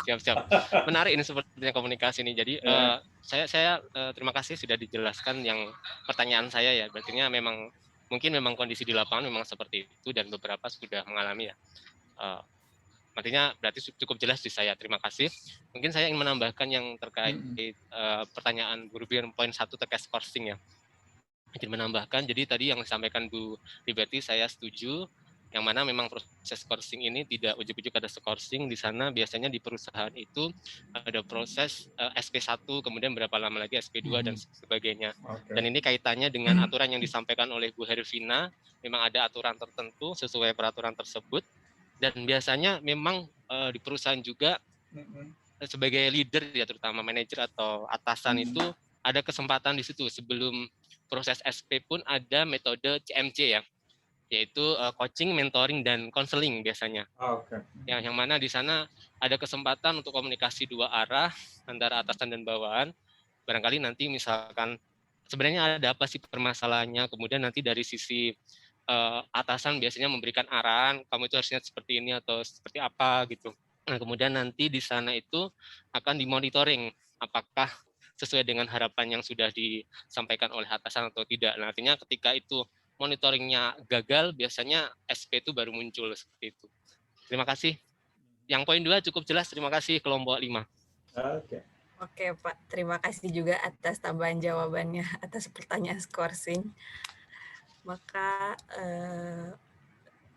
Siap. Menarik ini sepertinya komunikasi ini. Jadi saya terima kasih sudah dijelaskan yang pertanyaan saya ya. Berarti mungkin memang kondisi di lapangan memang seperti itu dan beberapa sudah mengalami ya. Artinya berarti cukup jelas di saya. Terima kasih. Mungkin saya ingin menambahkan yang terkait pertanyaan Bu Ruby poin 1 terkait scoring ya. Ingin menambahkan, jadi tadi yang disampaikan Bu Liberty saya setuju, yang mana memang proses scoring ini tidak ujuk-ujuk ada scoring di sana. Biasanya di perusahaan itu ada proses SP1, kemudian berapa lama lagi SP2 dan sebagainya. Dan ini kaitannya dengan aturan yang disampaikan oleh Bu Hervina, memang ada aturan tertentu sesuai peraturan tersebut. Dan biasanya memang di perusahaan juga sebagai leader ya, terutama manajer atau atasan itu ada kesempatan di situ sebelum proses SP pun ada metode CMC ya, yaitu coaching, mentoring, dan counseling biasanya. Yang mana di sana ada kesempatan untuk komunikasi dua arah antara atasan dan bawahan. Barangkali nanti misalkan sebenarnya ada apa sih permasalahannya, kemudian nanti dari sisi atasan biasanya memberikan arahan, kamu itu harusnya seperti ini atau seperti apa gitu. Nah, kemudian nanti di sana itu akan dimonitoring apakah sesuai dengan harapan yang sudah disampaikan oleh atasan atau tidak. Nah, artinya ketika itu monitoringnya gagal, biasanya SP itu baru muncul seperti itu. Terima kasih. Yang poin 2 cukup jelas. Terima kasih kelompok 5. Oke, Pak. Terima kasih juga atas tambahan jawabannya atas pertanyaan scoring. Maka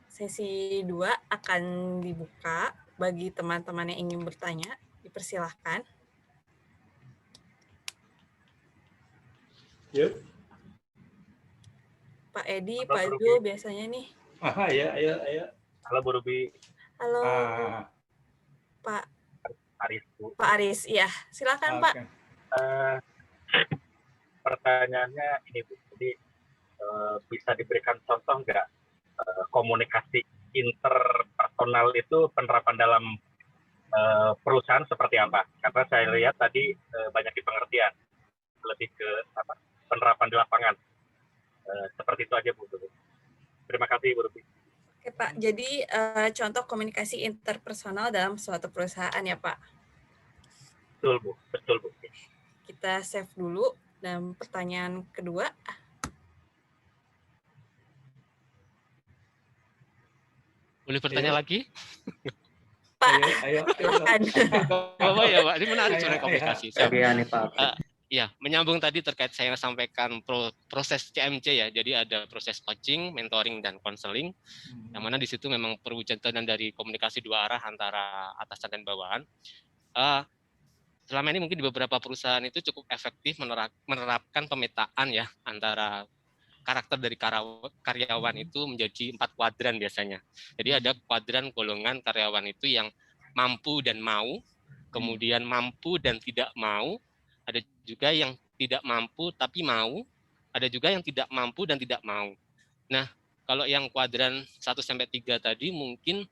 sesi 2 akan dibuka bagi teman-teman yang ingin bertanya. dipersilahkan. Yuk. Pak Edi, Halo, Pak Bu Zul Ruby. biasanya nih. Ya, ayo. Halo Bu Ruby, Halo Pak Aris Bu. Pak Aris, iya. Silakan Pak. Oke. Pertanyaannya ini Bu, jadi bisa diberikan contoh nggak komunikasi interpersonal itu penerapan dalam perusahaan seperti apa? Karena saya lihat tadi banyak di pengertian, lebih ke penerapan di lapangan. Seperti itu aja Bu. Terima kasih Bu Ruby. Oke Pak, jadi contoh komunikasi interpersonal dalam suatu perusahaan ya Pak? Betul Bu. Kita save dulu. Dan pertanyaan kedua. Boleh bertanya lagi? Pak, Ayo. silakan. Oh ya Pak, ini menarik sebenarnya komunikasi. Iya nih Pak. Ya, menyambung tadi terkait saya sampaikan proses CMC ya. Jadi ada proses coaching, mentoring, dan konseling. Yang mana di situ memang perwujudan dari komunikasi dua arah antara atasan dan bawahan. Selama ini mungkin di beberapa perusahaan itu cukup efektif menerapkan pemetaan ya antara karakter dari karyawan itu menjadi 4 kuadran biasanya. Jadi ada kuadran golongan karyawan itu yang mampu dan mau, kemudian mampu dan tidak mau, ada juga yang tidak mampu tapi mau, ada juga yang tidak mampu dan tidak mau. Nah, kalau yang kuadran 1-3 tadi mungkin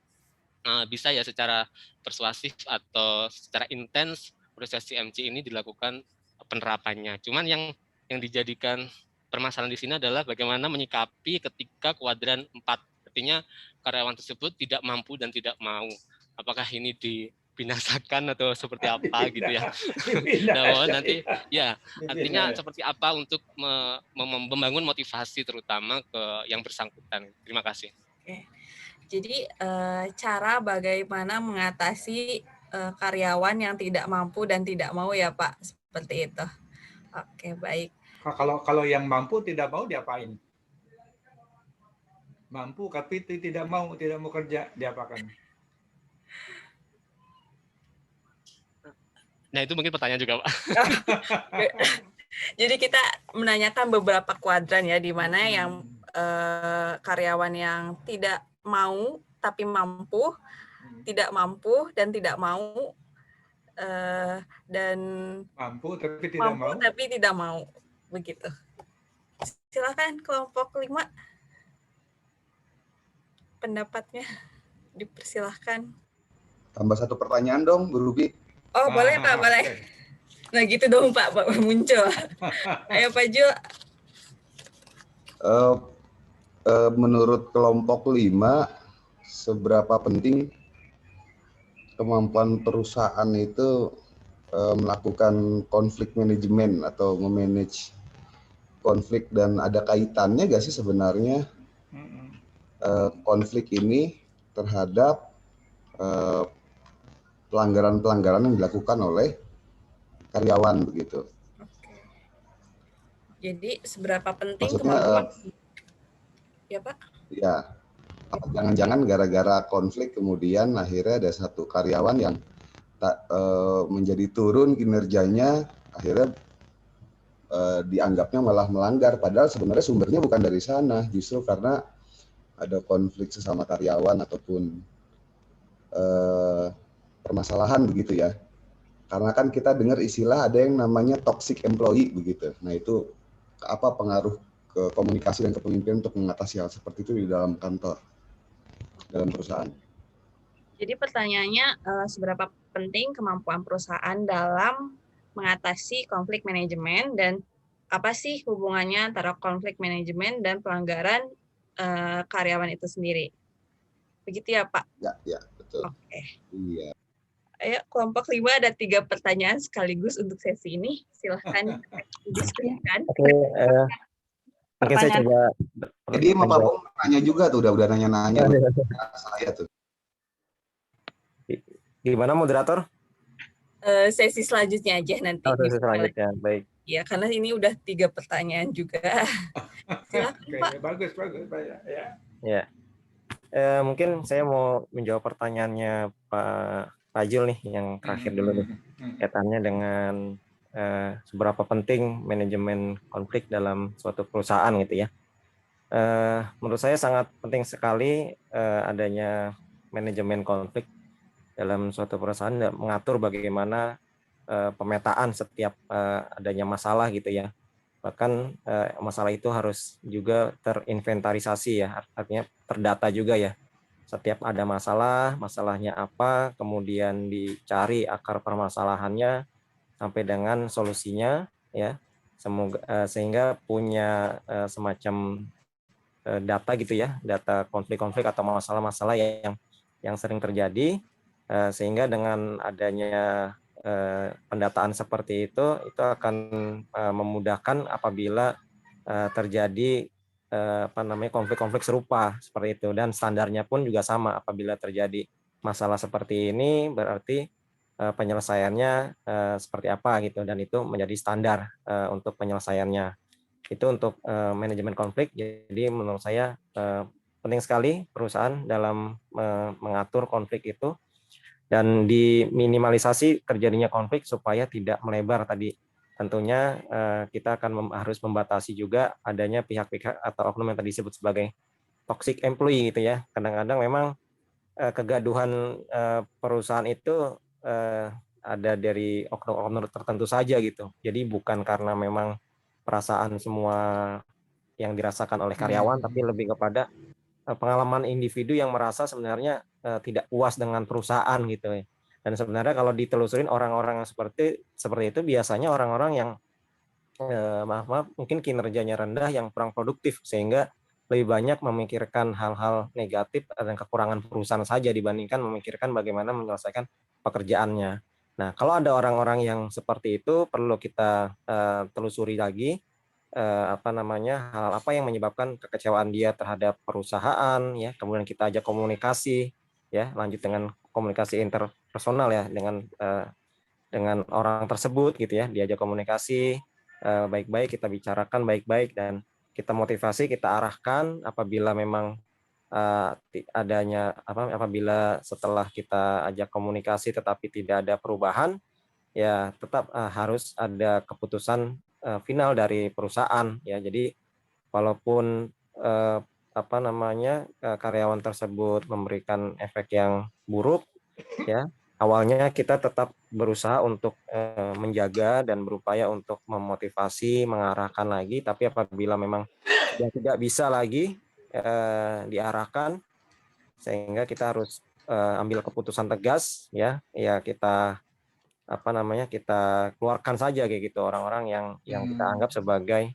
bisa ya secara persuasif atau secara intens proses CMC ini dilakukan penerapannya. Cuman yang dijadikan permasalahan di sini adalah bagaimana menyikapi ketika kuadran 4. Artinya karyawan tersebut tidak mampu dan tidak mau. Apakah ini dibinasakan atau seperti apa gitu ya? Nah, nanti ya artinya seperti apa untuk membangun motivasi terutama ke yang bersangkutan. Terima kasih. Oke. Jadi cara bagaimana mengatasi karyawan yang tidak mampu dan tidak mau ya Pak, seperti itu. Oke, baik. Kalau yang mampu tidak mau diapain? Mampu tapi tidak mau kerja, diapakan? Nah, itu mungkin pertanyaan juga, Pak. Jadi kita menanyakan beberapa kuadran ya, di mana yang karyawan yang tidak mau tapi mampu, tidak mampu dan tidak mau, dan mampu tapi tidak mau. Begitu. Silakan kelompok 5. Pendapatnya dipersilahkan. Tambah 1 pertanyaan dong, Bu Ruby. Oh, boleh Pak, boleh. Nah gitu dong Pak muncul. Ayo Pak Jul. Menurut kelompok 5, seberapa penting kemampuan perusahaan itu melakukan konflik manajemen atau memanage konflik, dan ada kaitannya nggak sih sebenarnya konflik ini terhadap pelanggaran-pelanggaran yang dilakukan oleh karyawan begitu? Oke. Jadi seberapa penting maksudnya ya Pak? Ya, jangan-jangan gara-gara konflik kemudian akhirnya ada satu karyawan yang menjadi turun kinerjanya, akhirnya dianggapnya malah melanggar, padahal sebenarnya sumbernya bukan dari sana, justru karena ada konflik sesama karyawan ataupun permasalahan begitu ya. Karena kan kita dengar istilah ada yang namanya toxic employee begitu. Nah itu apa pengaruh ke komunikasi dan kepemimpinan untuk mengatasi hal seperti itu di dalam kantor, dalam perusahaan? Jadi pertanyaannya seberapa penting kemampuan perusahaan dalam mengatasi konflik manajemen, dan apa sih hubungannya antara konflik manajemen dan pelanggaran karyawan itu sendiri? Begitu ya Pak? Ya betul. Oke. Iya. Ayo kelompok 5 ada 3 pertanyaan sekaligus untuk sesi ini. Silahkan diskusikan. Oke, saya coba. Jadi Pak Bung nanya juga tuh, udah nanya-nanya saya tuh. Gimana moderator? Sesi selanjutnya aja nanti. Sesi selanjutnya, baik. Ya, karena ini udah 3 pertanyaan juga. Silakan Pak. Bagus. Ya. Mungkin saya mau menjawab pertanyaannya Pak Pak Jul nih yang terakhir dulu nih, kaitannya dengan seberapa penting manajemen konflik dalam suatu perusahaan gitu ya. Menurut saya sangat penting sekali adanya manajemen konflik dalam suatu perusahaan dan mengatur bagaimana pemetaan setiap adanya masalah gitu ya. Bahkan masalah itu harus juga terinventarisasi ya, artinya terdata juga ya. Setiap ada masalah, masalahnya apa, kemudian dicari akar permasalahannya sampai dengan solusinya ya. Sehingga punya semacam data gitu ya, data konflik-konflik atau masalah-masalah yang sering terjadi, sehingga dengan adanya pendataan seperti itu akan memudahkan apabila terjadi konflik-konflik serupa seperti itu, dan standarnya pun juga sama. Apabila terjadi masalah seperti ini berarti penyelesaiannya seperti apa gitu, dan itu menjadi standar untuk penyelesaiannya. Itu untuk manajemen konflik. Jadi menurut saya penting sekali perusahaan dalam mengatur konflik itu dan diminimalisasi terjadinya konflik supaya tidak melebar tadi. Tentunya kita akan harus membatasi juga adanya pihak-pihak atau oknum yang tadi disebut sebagai toxic employee gitu ya. Kadang-kadang memang kegaduhan perusahaan itu ada dari oknum-oknum tertentu saja gitu. Jadi bukan karena memang perasaan semua yang dirasakan oleh karyawan, tapi lebih kepada pengalaman individu yang merasa sebenarnya tidak puas dengan perusahaan gitu ya. Dan sebenarnya kalau ditelusurin orang-orang yang seperti itu biasanya orang-orang yang maaf mungkin kinerjanya rendah, yang kurang produktif, sehingga lebih banyak memikirkan hal-hal negatif dan kekurangan perusahaan saja dibandingkan memikirkan bagaimana menyelesaikan pekerjaannya. Nah, kalau ada orang-orang yang seperti itu perlu kita telusuri lagi hal apa yang menyebabkan kekecewaan dia terhadap perusahaan ya. Kemudian kita ajak komunikasi ya, lanjut dengan komunikasi interpersonal ya dengan orang tersebut gitu ya, diajak komunikasi baik-baik, kita bicarakan baik-baik dan kita motivasi, kita arahkan. Apabila memang apabila setelah kita ajak komunikasi tetapi tidak ada perubahan, ya tetap harus ada keputusan final dari perusahaan ya. Jadi walaupun karyawan tersebut memberikan efek yang buruk ya, awalnya kita tetap berusaha untuk menjaga dan berupaya untuk memotivasi, mengarahkan lagi. Tapi apabila memang tidak bisa lagi diarahkan, sehingga kita harus ambil keputusan tegas ya kita kita keluarkan saja kayak gitu orang-orang yang kita anggap sebagai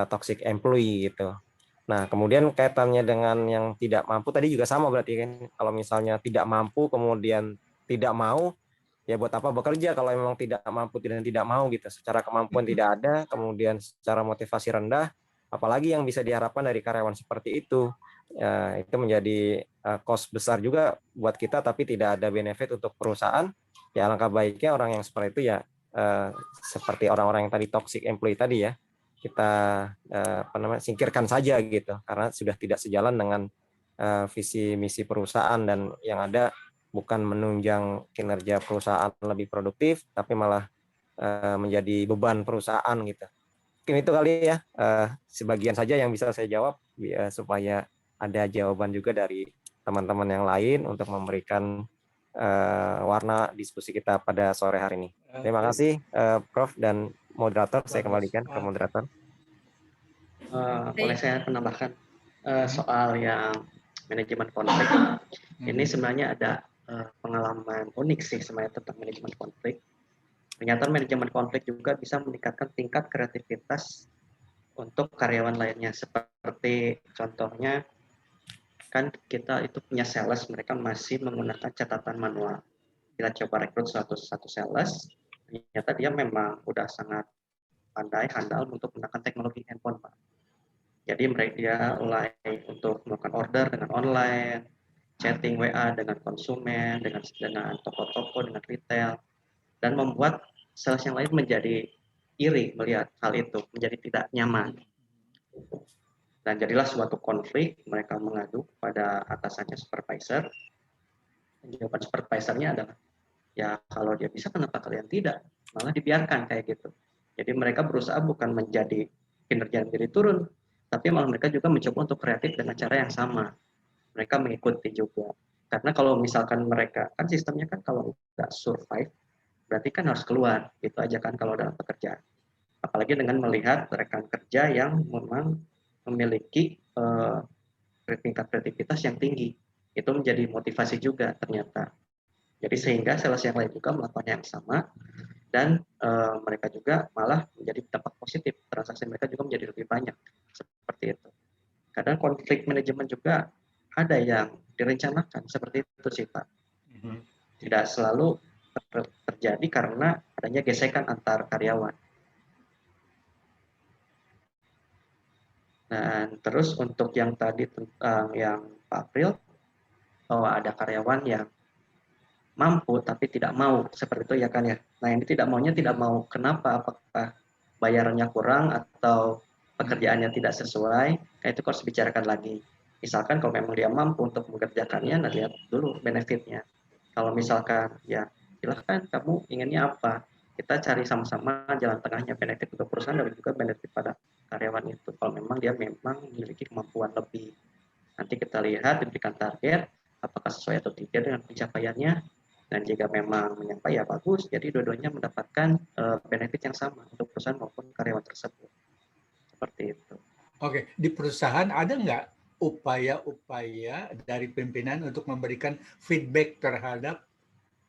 toxic employee gitu. Nah, kemudian kaitannya dengan yang tidak mampu tadi juga sama berarti kan, kalau misalnya tidak mampu kemudian tidak mau, ya buat apa bekerja kalau memang tidak mampu dan tidak mau gitu. Secara kemampuan tidak ada, kemudian secara motivasi rendah, apalagi yang bisa diharapkan dari karyawan seperti itu. Ya, itu menjadi cost besar juga buat kita, tapi tidak ada benefit untuk perusahaan. Ya alangkah baiknya orang yang seperti itu ya seperti orang-orang yang tadi toxic employee tadi ya, kita singkirkan saja gitu, karena sudah tidak sejalan dengan visi misi perusahaan, dan yang ada bukan menunjang kinerja perusahaan lebih produktif, tapi malah menjadi beban perusahaan gitu. Mungkin itu kali ya, sebagian saja yang bisa saya jawab supaya ada jawaban juga dari teman-teman yang lain untuk memberikan warna diskusi kita pada sore hari ini. Terima kasih Prof dan moderator. Saya kembalikan ke moderator. Boleh saya menambahkan soal yang manajemen konflik. Ini sebenarnya ada pengalaman unik sih sebenarnya tentang manajemen konflik. Ternyata manajemen konflik juga bisa meningkatkan tingkat kreativitas untuk karyawan lainnya. Seperti contohnya kan kita itu punya sales, mereka masih menggunakan catatan manual. Kita coba rekrut satu sales, ternyata dia memang udah sangat pandai, handal untuk menggunakan teknologi handphone, Pak. Jadi dia mulai untuk melakukan order dengan online, chatting WA dengan konsumen, dengan toko-toko, dengan retail, dan membuat sales yang lain menjadi iri melihat hal itu, menjadi tidak nyaman. Dan jadilah suatu konflik, mereka mengadu kepada atasannya supervisor. Jawaban supervisornya adalah, Ya kalau dia bisa, kenapa kalian tidak? Malah dibiarkan kayak gitu. Jadi mereka berusaha bukan menjadi kinerja menjadi turun, tapi malah mereka juga mencoba untuk kreatif dengan cara yang sama. Mereka mengikuti juga. Karena kalau misalkan mereka, kan sistemnya kan kalau nggak survive, berarti kan harus keluar. Itu aja kan kalau dalam pekerjaan. Apalagi dengan melihat rekan kerja yang memang memiliki tingkat kreativitas yang tinggi. Itu menjadi motivasi juga ternyata. Jadi sehingga sales yang lain juga melakukan yang sama, dan mereka juga malah menjadi dampak positif. Transaksi mereka juga menjadi lebih banyak. Seperti itu. Kadang konflik manajemen juga ada yang direncanakan seperti itu sih Pak. Tidak selalu terjadi karena adanya gesekan antar karyawan. Dan terus untuk yang tadi tentang yang Pak April, bahwa ada karyawan yang mampu tapi tidak mau, seperti itu ya kan ya. Nah ini tidak maunya tidak mau, kenapa? Apakah bayarannya kurang atau pekerjaannya tidak sesuai? Nah, itu harus dibicarakan lagi. Misalkan kalau memang dia mampu untuk mengerjakannya, nah lihat dulu benefitnya. Kalau misalkan ya silahkan kamu inginnya apa, kita cari sama-sama jalan tengahnya, benefit untuk perusahaan dan juga benefit pada karyawan itu. Kalau memang dia memang memiliki kemampuan lebih, nanti kita lihat diberikan target apakah sesuai atau tidak dengan pencapaiannya, dan jika memang menyampai ya bagus, jadi dua-duanya mendapatkan benefit yang sama untuk perusahaan maupun karyawan tersebut. Seperti itu. Oke, di perusahaan ada nggak upaya-upaya dari pimpinan untuk memberikan feedback terhadap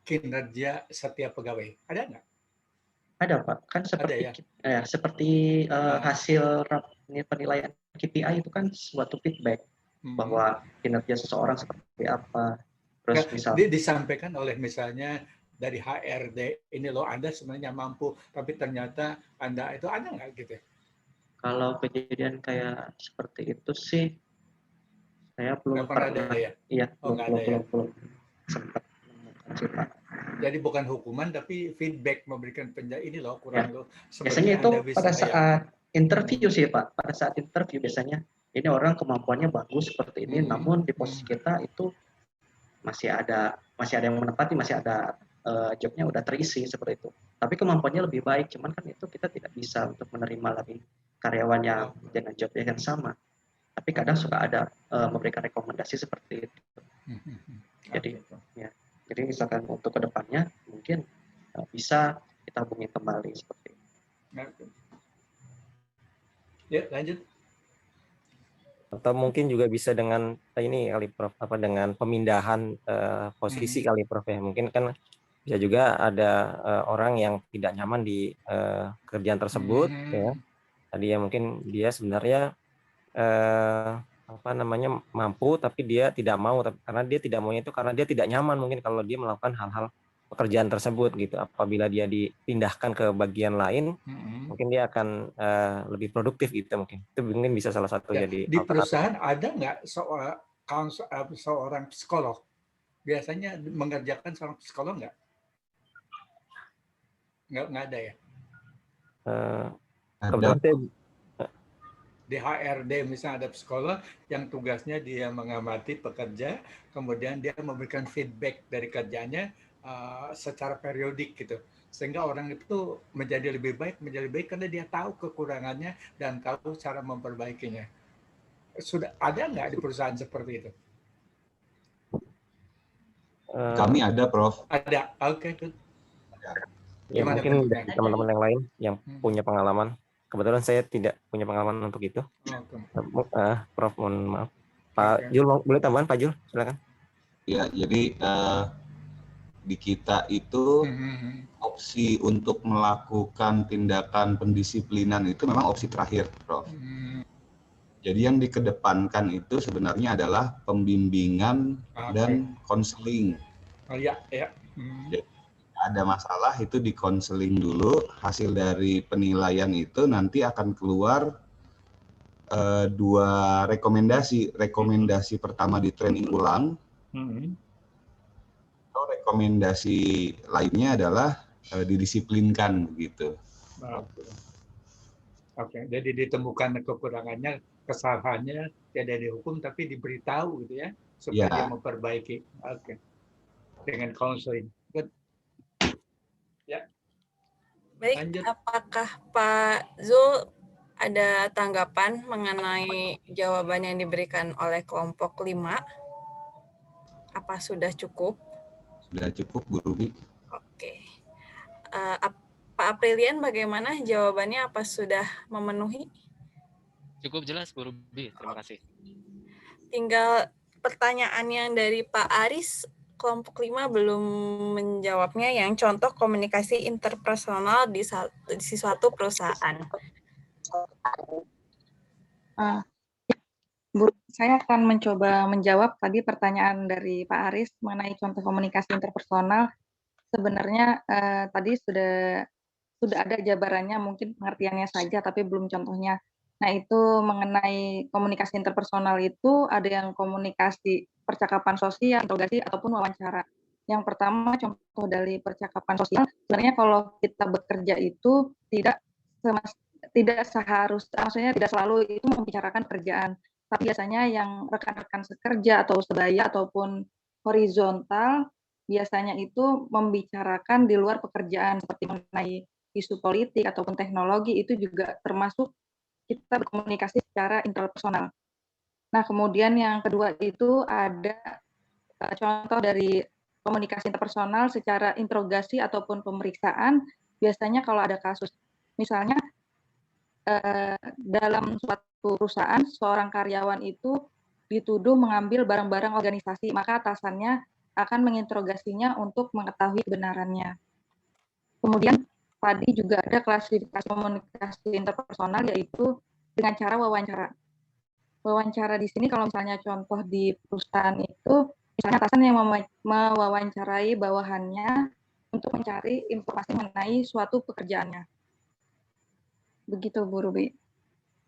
kinerja setiap pegawai? Ada nggak? Ada Pak, kan seperti ya? Seperti hasil penilaian KPI itu kan suatu feedback bahwa kinerja seseorang seperti apa. Terus misalnya disampaikan oleh misalnya dari HRD, ini loh Anda sebenarnya mampu, tapi ternyata Anda itu ada nggak gitu? Kalau kejadian kayak seperti itu sih, saya belum pernah. Ya? Iya, Oh, belum sempat. Jadi bukan hukuman tapi feedback, memberikan ini loh kurang loh. Biasanya itu pada saat interview sih Pak. Pada saat interview biasanya ini orang kemampuannya bagus seperti ini, namun di posisi kita itu masih ada yang menempati, masih ada jobnya udah terisi seperti itu. Tapi kemampuannya lebih baik, cuman kan itu kita tidak bisa untuk menerima lagi karyawan yang dengan job yang sama. Tapi kadang suka ada memberikan rekomendasi seperti itu. Jadi misalkan untuk kedepannya mungkin bisa kita hubungi kembali seperti itu. Ya, lanjut. Atau mungkin juga bisa dengan ini kali Prof, dengan pemindahan posisi kali Prof ya. Mungkin kan bisa juga ada orang yang tidak nyaman di kerjaan tersebut ya. Tadi ya mungkin dia sebenarnya mampu tapi dia tidak mau, karena dia tidak maunya itu karena dia tidak nyaman mungkin kalau dia melakukan hal-hal pekerjaan tersebut gitu. Apabila dia dipindahkan ke bagian lain, mungkin dia akan lebih produktif gitu mungkin. Itu mungkin bisa salah satu ya, jadi di perusahaan ada nggak seorang psikolog? Biasanya mengerjakan seorang psikolog nggak? Nggak ada ya? Kebetulan saya di HRD misalnya ada psikolog yang tugasnya dia mengamati pekerja, kemudian dia memberikan feedback dari kerjanya secara periodik gitu, sehingga orang itu menjadi lebih baik karena dia tahu kekurangannya dan tahu cara memperbaikinya. Sudah ada nggak di perusahaan seperti itu? Kami ada, Prof. Ada, oke. Ya, mungkin dari teman-teman yang lain yang punya pengalaman. Kebetulan saya tidak punya pengalaman untuk itu. Prof, mohon maaf. Pak Jul, boleh tambahan Pak Jul? Silakan. Ya, jadi di kita itu opsi untuk melakukan tindakan pendisiplinan itu memang opsi terakhir, Prof. Jadi yang dikedepankan itu sebenarnya adalah pembimbingan dan konseling. Jadi ada masalah itu di konseling dulu, hasil dari penilaian itu nanti akan keluar dua rekomendasi. Rekomendasi pertama di training ulang, atau rekomendasi lainnya adalah didisiplinkan gitu. Oke, jadi ditemukan kekurangannya, kesalahannya, tidak dihukum tapi diberitahu gitu ya, supaya dia memperbaiki. Oke. Dengan counseling. Good. Baik, Lanjut. apakah Pak Zul ada tanggapan mengenai jawaban yang diberikan oleh kelompok 5? Apa sudah cukup? Sudah cukup, Bu Ruby. Oke. Pak Aprilian bagaimana jawabannya? Apa sudah memenuhi? Cukup jelas, Bu Ruby. Terima kasih. Tinggal pertanyaan yang dari Pak Aris, kelompok 5 belum menjawabnya, yang contoh komunikasi interpersonal di suatu perusahaan. Bu, saya akan mencoba menjawab tadi pertanyaan dari Pak Aris mengenai contoh komunikasi interpersonal. Sebenarnya tadi sudah ada jabarannya, mungkin pengertiannya saja, tapi belum contohnya. Nah, itu mengenai komunikasi interpersonal itu ada yang komunikasi percakapan sosial, interogasi, ataupun wawancara. Yang pertama, contoh dari percakapan sosial, sebenarnya kalau kita bekerja itu tidak maksudnya tidak selalu itu membicarakan pekerjaan, tapi biasanya yang rekan-rekan sekerja atau sebaya ataupun horizontal biasanya itu membicarakan di luar pekerjaan, seperti mengenai isu politik ataupun teknologi, itu juga termasuk kita berkomunikasi secara interpersonal. Nah, kemudian yang kedua itu ada contoh dari komunikasi interpersonal secara interogasi ataupun pemeriksaan. Biasanya kalau ada kasus, misalnya dalam suatu perusahaan, seorang karyawan itu dituduh mengambil barang-barang organisasi, maka atasannya akan menginterogasinya untuk mengetahui kebenarannya. Kemudian tadi juga ada klasifikasi komunikasi interpersonal, yaitu dengan cara wawancara. Wawancara di sini kalau misalnya contoh di perusahaan itu, misalnya atasan yang mewawancarai bawahannya untuk mencari informasi mengenai suatu pekerjaannya. Begitu, Bu Ruby.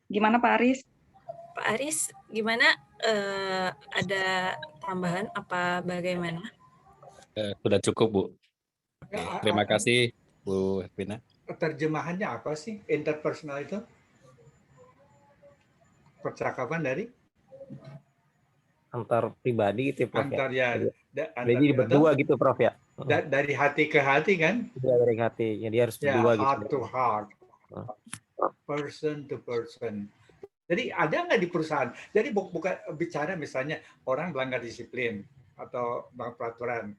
Gimana Pak Aris? Pak Aris, gimana? Ada tambahan apa bagaimana? Sudah cukup, Bu. Oke, terima kasih, Bu Vina. Terjemahannya apa sih interpersonal itu? Percakapan dari? Antar pribadi gitu ya, Prof. Antar ya. Jadi berdua gitu, Prof ya. Dari hati ke hati kan? Iya, dari hati. Jadi harus berdua gitu. Heart to heart. Person to person. Jadi ada nggak di perusahaan? Jadi bukan bicara misalnya orang melanggar disiplin atau melanggar peraturan.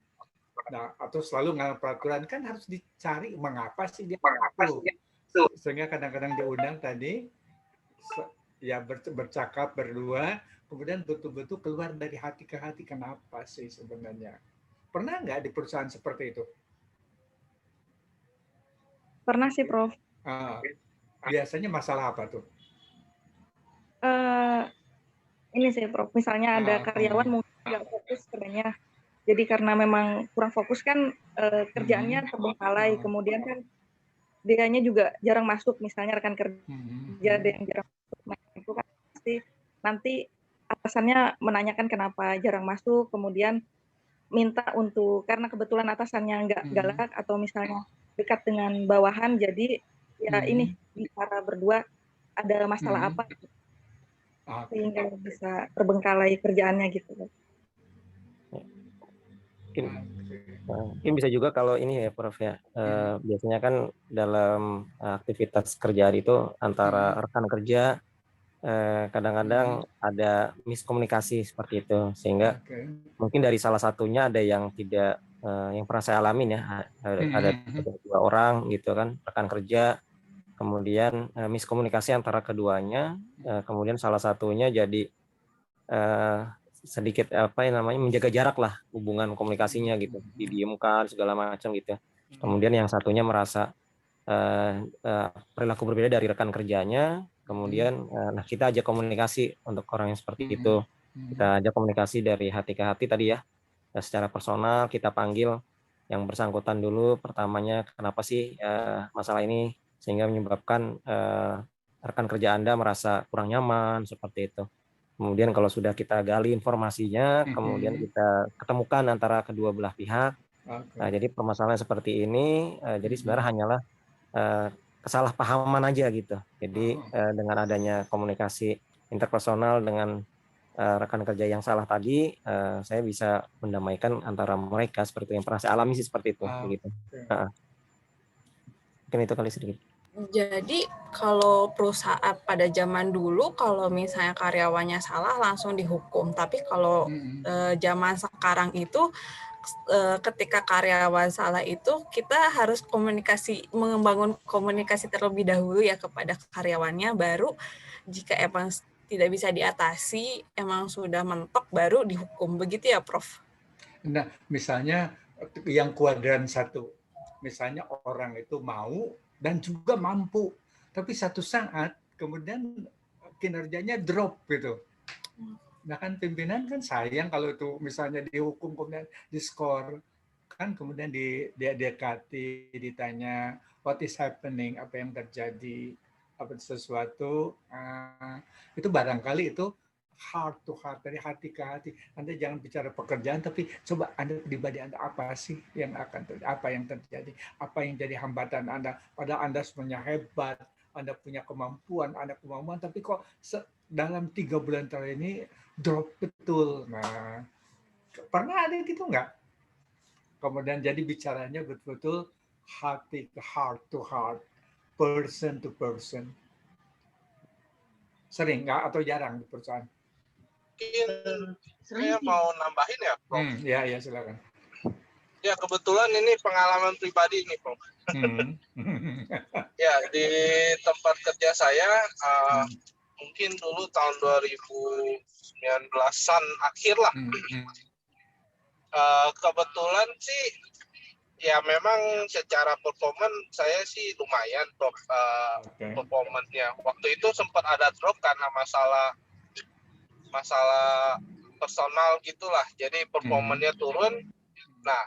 Nah, atau selalu melanggar peraturan, kan harus dicari mengapa sih dia itu. Sehingga kadang-kadang diundang tadi ya bercakap berdua, kemudian betul-betul keluar dari hati ke hati, kenapa sih sebenarnya. Pernah nggak di perusahaan seperti itu? Pernah sih, Prof. Biasanya masalah apa tuh? Ini sih, Prof. Misalnya ada karyawan mungkin nggak fokus kerjanya. Jadi karena memang kurang fokus kan kerjaannya terbengkalai. Kemudian kan dianya juga jarang masuk. Misalnya rekan kerja ada yang jarang masuk. Nah, itu kan pasti nanti atasannya menanyakan kenapa jarang masuk. Kemudian minta untuk, karena kebetulan atasannya nggak galak atau misalnya dekat dengan bawahan, jadi ya ini bicara berdua ada masalah apa sehingga bisa terbengkalai kerjaannya gitu. Mungkin bisa juga kalau ini ya, Prof ya, biasanya kan dalam aktivitas kerjaan itu antara rekan kerja kadang-kadang ada miskomunikasi seperti itu, sehingga mungkin dari salah satunya ada yang tidak, yang pernah saya alamin ya, ada dua orang gitu kan, rekan kerja, kemudian miskomunikasi antara keduanya, kemudian salah satunya jadi sedikit apa yang namanya menjaga jarak lah hubungan komunikasinya gitu, didiamkan segala macam gitu. Kemudian yang satunya merasa perilaku berbeda dari rekan kerjanya, kemudian nah kita ajak komunikasi untuk orang yang seperti itu, kita ajak komunikasi dari hati ke hati tadi ya, secara personal kita panggil yang bersangkutan dulu, pertamanya kenapa sih masalah ini sehingga menyebabkan rekan kerja Anda merasa kurang nyaman seperti itu. Kemudian kalau sudah kita gali informasinya, kemudian kita ketemukan antara kedua belah pihak. Nah, jadi permasalahan seperti ini, jadi sebenarnya hanyalah kesalahpahaman aja gitu. Jadi dengan adanya komunikasi interpersonal dengan rekan kerja yang salah tadi, saya bisa mendamaikan antara mereka seperti yang pernah saya alami sih seperti itu. Begitu. Mungkin itu kali sedikit. Jadi kalau perusahaan pada zaman dulu kalau misalnya karyawannya salah langsung dihukum. Tapi kalau zaman sekarang itu ketika karyawan salah itu kita harus membangun komunikasi terlebih dahulu ya kepada karyawannya, baru jika emang tidak bisa diatasi, emang sudah mentok baru dihukum. Begitu ya, Prof? Nah, misalnya yang kuadran 1, misalnya orang itu mau dan juga mampu, tapi satu saat kemudian kinerjanya drop gitu. Nah kan pimpinan kan sayang kalau itu misalnya dihukum kemudian diskor, kan kemudian dia dekati, ditanya what is happening, apa yang terjadi, apa sesuatu, itu barangkali itu heart to heart, dari hati ke hati. Anda jangan bicara pekerjaan, tapi coba Anda pribadi Anda apa sih yang akan terjadi, apa yang terjadi, apa yang jadi hambatan Anda. Padahal Anda sebenarnya hebat, Anda punya kemampuan, tapi kok dalam 3 bulan terakhir ini drop betul. Nah, pernah ada gitu nggak? Kemudian jadi bicaranya betul-betul hati ke heart to heart, person to person. Sering nggak atau jarang di perusahaan? Mungkin saya mau nambahin ya, Prof. Ya, silakan. Ya, kebetulan ini pengalaman pribadi nih, Prof. Ya, di tempat kerja saya, mungkin dulu tahun 2019-an akhir lah. Kebetulan sih, ya memang secara performan saya sih lumayan, Prof. Performanya. Waktu itu sempat ada drop karena masalah personal gitulah, jadi performanya turun. Nah,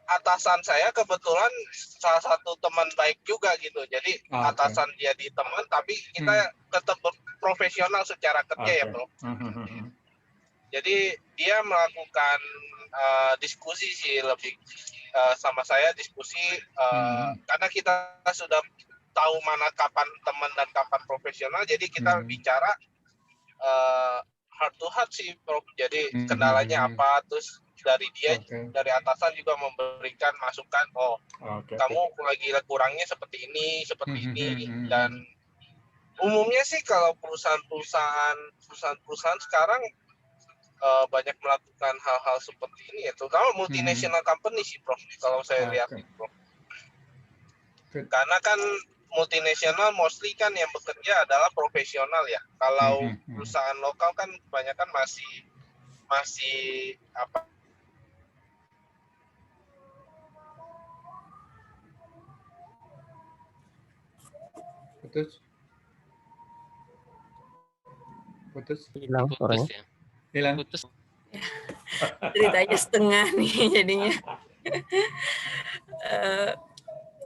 atasan saya kebetulan salah satu teman baik juga gitu, jadi atasan jadi teman, tapi kita tetap profesional secara kerja ya, Bro. Jadi dia melakukan diskusi sih, lebih sama saya diskusi, karena kita sudah tahu mana kapan teman dan kapan profesional, jadi kita bicara heart to heart sih, Prof. Jadi kendalanya apa, terus dari dia, dari atasan juga memberikan masukan, kamu lagi kurangnya seperti ini, dan umumnya sih kalau perusahaan sekarang banyak melakukan hal-hal seperti ini, ya, terutama multinational company sih, Prof. Kalau saya lihat, Prof. Karena kan multinasional mostly kan yang bekerja adalah profesional ya. Kalau perusahaan lokal kan kebanyakan masih apa? Putus. Hilang orangnya. Hilang. Putus. Ceritanya setengah nih jadinya.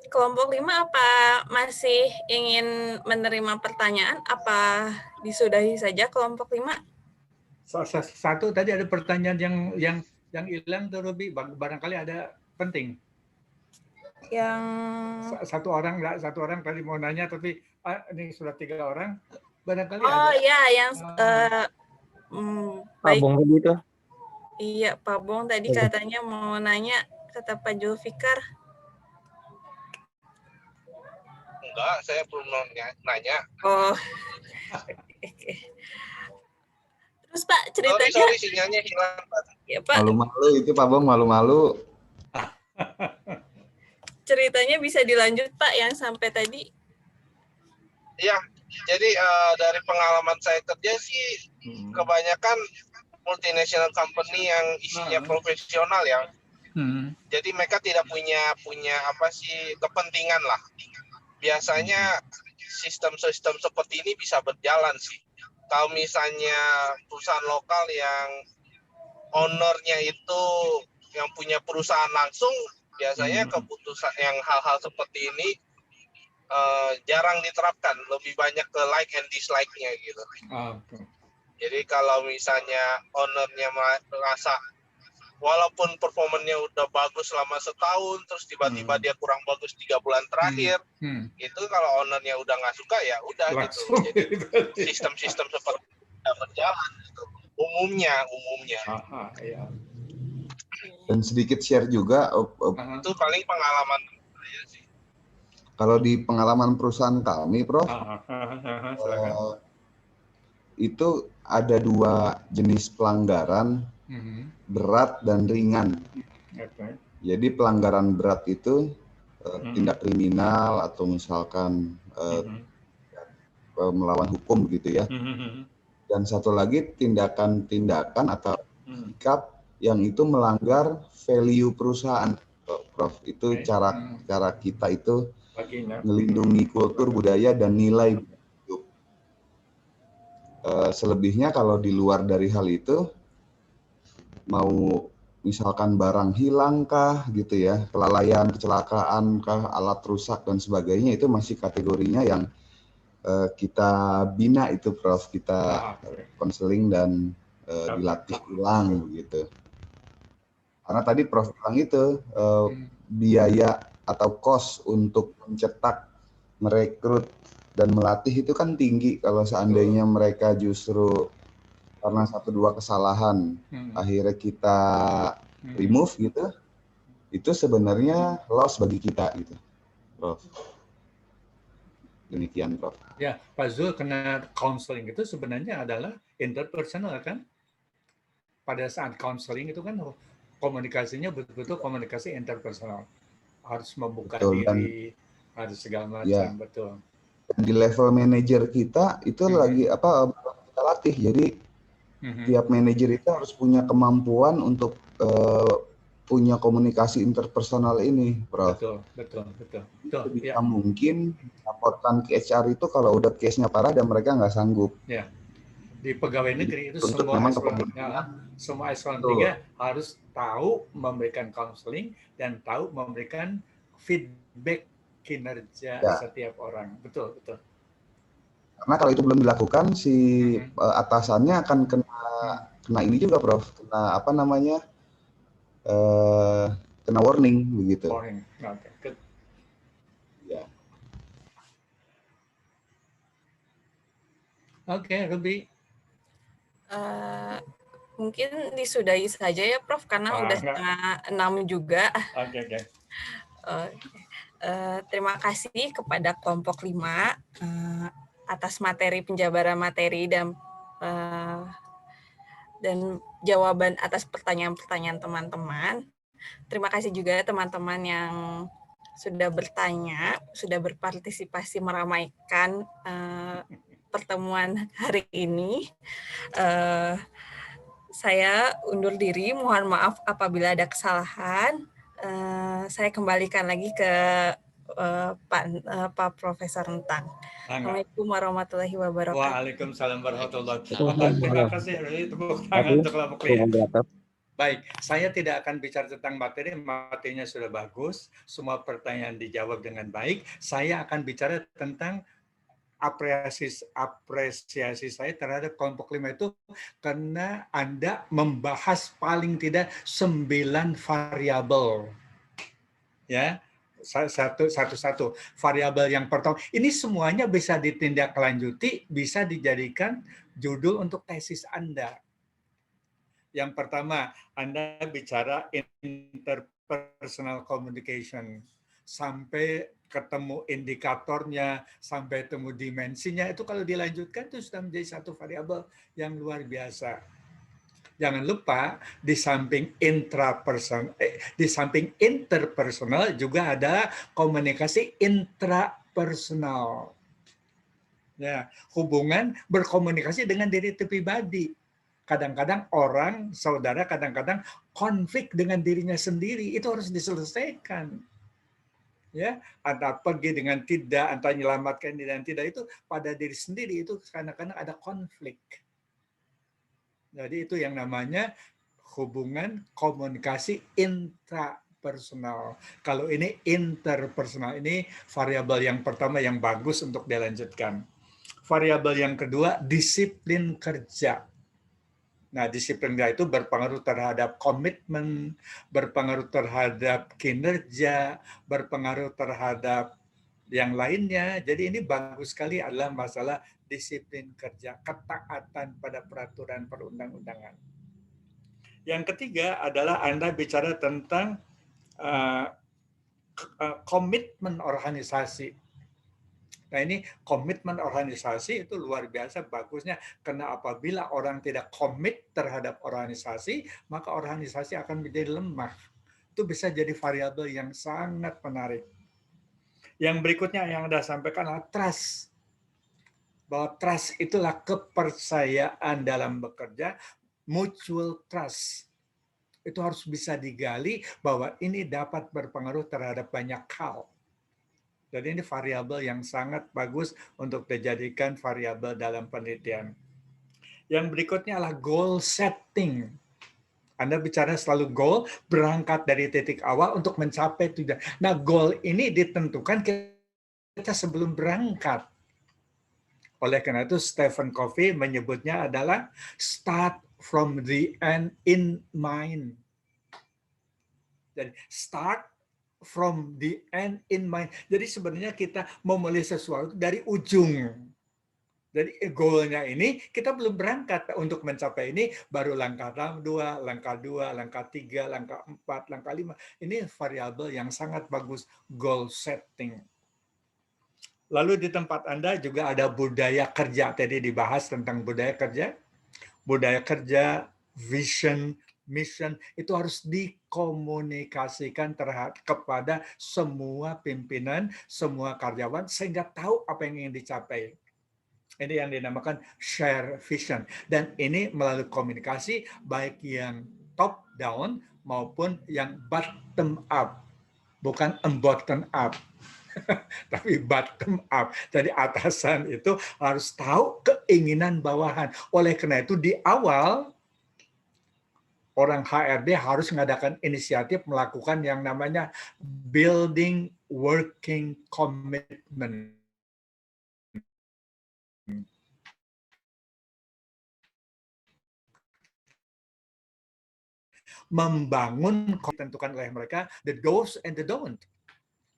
Kelompok 5 apa masih ingin menerima pertanyaan, apa disudahi saja kelompok 5? Satu tadi ada pertanyaan yang hilang tuh, Ruby, barangkali ada penting. Yang satu orang tadi mau nanya, tapi ini sudah 3 orang, barangkali ada. Iya, yang Pak Bong tadi itu. Iya, Pak Bong tadi katanya mau nanya, kata Pak Julfikar. Enggak, saya belum nanya. Oh. Terus Pak, ceritanya... Sorry, sinyalnya hilang, Pak. Ya, Pak. Malu-malu itu, Pak Bong, malu-malu. Ceritanya bisa dilanjut, Pak, yang sampai tadi. Iya, jadi dari pengalaman saya kerja sih, kebanyakan multinational company yang isinya profesional ya. Jadi mereka tidak punya apa sih, kepentingan lah. Biasanya sistem-sistem seperti ini bisa berjalan sih. Kalau misalnya perusahaan lokal yang ownernya itu yang punya perusahaan langsung, biasanya keputusan yang hal-hal seperti ini jarang diterapkan, lebih banyak ke like and dislike-nya gitu. Jadi kalau misalnya ownernya merasa walaupun performanya udah bagus selama setahun, terus tiba-tiba dia kurang bagus 3 bulan terakhir, itu kalau ownernya udah nggak suka ya udah gitu. Jadi sistem-sistem seperti itu berjalan gitu. Umumnya. Ya. Dan sedikit share juga. Itu paling pengalaman saya sih. Kalau di pengalaman perusahaan kami, Prof, silakan. Itu ada 2 jenis pelanggaran, berat dan ringan. Okay. Jadi pelanggaran berat itu tindak kriminal atau misalkan melawan hukum gitu ya. Dan satu lagi tindakan-tindakan atau sikap yang itu melanggar value perusahaan, Prof. Itu cara kita itu melindungi kultur, budaya, dan nilai hidup. Selebihnya kalau di luar dari hal itu, mau misalkan barang hilang kah gitu ya, kelalaian, kecelakaan kah, alat rusak dan sebagainya, itu masih kategorinya yang kita bina itu, Prof. Kita konseling dan dilatih ulang gitu. Karena tadi Prof bilang itu biaya atau cost untuk mencetak, merekrut, dan melatih itu kan tinggi. Kalau seandainya mereka justru karena 1-2 kesalahan akhirnya kita remove gitu, itu sebenarnya loss bagi kita gitu, Prof. Demikian, Prof. Ya, Pak Zul, kena counseling itu sebenarnya adalah interpersonal kan? Pada saat counseling itu kan komunikasinya betul-betul komunikasi interpersonal. Harus membuka diri, harus segala macam, ya. betul. Dan di level manajer kita itu lagi kita latih. Jadi tiap manajer itu harus punya kemampuan untuk punya komunikasi interpersonal ini, Prof. Betul. Sebisa mungkin laporkan ke HR itu kalau udah case-nya parah dan mereka nggak sanggup. Ya. Di pegawai negeri itu untuk semua eselon 3 harus tahu memberikan counseling dan tahu memberikan feedback kinerja setiap orang. Betul. Karena kalau itu belum dilakukan, si atasannya akan kena ini juga, Prof. Kena apa namanya? Kena warning begitu. Warning. Okay. Good. Ya. Oke, Ruby. Mungkin disudahi saja ya, Prof, karena udah 5:30 juga. Oke. Terima kasih kepada kelompok 5 atas materi penjabaran materi dan jawaban atas pertanyaan-pertanyaan teman-teman. Terima kasih juga teman-teman yang sudah bertanya, sudah berpartisipasi meramaikan pertemuan hari ini. Saya undur diri, mohon maaf apabila ada kesalahan. Saya kembalikan lagi ke Pak Profesor Entang. Assalamualaikum warahmatullahi wabarakatuh. Waalaikumsalam warahmatullahi wabarakatuh. Terima kasih, tepuk tangan untuk kelompok 5. Baik, saya tidak akan bicara tentang materi, materinya sudah bagus, semua pertanyaan dijawab dengan baik. Saya akan bicara tentang apresiasi saya terhadap kelompok 5 itu karena Anda membahas paling tidak 9 variabel. Ya, satu variabel yang pertama. Ini semuanya bisa ditindaklanjuti, bisa dijadikan judul untuk tesis Anda. Yang pertama, Anda bicara interpersonal communication. Sampai ketemu indikatornya, sampai ketemu dimensinya, itu kalau dilanjutkan itu sudah menjadi satu variabel yang luar biasa. Jangan lupa di samping interpersonal juga ada komunikasi intrapersonal. Ya, hubungan berkomunikasi dengan diri pribadi. Kadang-kadang orang, saudara kadang-kadang konflik dengan dirinya sendiri, itu harus diselesaikan. Ya, antara pergi dengan tidak, antara menyelamatkan diri dan tidak, itu pada diri sendiri itu kadang-kadang ada konflik. Jadi itu yang namanya hubungan komunikasi intrapersonal. Kalau ini interpersonal, ini variabel yang pertama yang bagus untuk dilanjutkan. Variabel yang kedua, disiplin kerja. Nah, disiplin kerja itu berpengaruh terhadap komitmen, berpengaruh terhadap kinerja, berpengaruh terhadap yang lainnya. Jadi ini bagus sekali adalah masalah disiplin kerja, ketaatan pada peraturan perundang-undangan. Yang ketiga adalah Anda bicara tentang komitmen organisasi. Nah ini komitmen organisasi itu luar biasa bagusnya, karena apabila orang tidak komit terhadap organisasi, maka organisasi akan menjadi lemah. Itu bisa jadi variabel yang sangat menarik. Yang berikutnya yang Anda sampaikan adalah trust. Bahwa trust itulah kepercayaan dalam bekerja, mutual trust. Itu harus bisa digali bahwa ini dapat berpengaruh terhadap banyak hal. Jadi ini variabel yang sangat bagus untuk dijadikan variabel dalam penelitian. Yang berikutnya adalah goal setting. Anda bicara selalu goal, berangkat dari titik awal untuk mencapai tujuan. Nah, goal ini ditentukan kita sebelum berangkat. Oleh karena itu, Stephen Covey menyebutnya adalah start from the end in mind. Jadi, start from the end in mind. Jadi sebenarnya kita memulai sesuatu dari ujung. Jadi goalnya ini kita belum berangkat untuk mencapai ini, baru langkah 2, langkah 2, langkah 3, langkah 4, langkah 5. Ini variabel yang sangat bagus, goal setting. Lalu di tempat Anda juga ada budaya kerja. Tadi dibahas tentang budaya kerja. Budaya kerja, vision, mission itu harus dikomunikasikan kepada semua pimpinan, semua karyawan sehingga tahu apa yang ingin dicapai. Ini yang dinamakan share vision. Dan ini melalui komunikasi baik yang top down maupun yang bottom up. Bukan bottom up. Tapi bottom up. Jadi atasan itu harus tahu keinginan bawahan. Oleh karena itu di awal orang HRD harus mengadakan inisiatif melakukan yang namanya building working commitment. Membangun, ditentukan oleh mereka, the do's and the don't.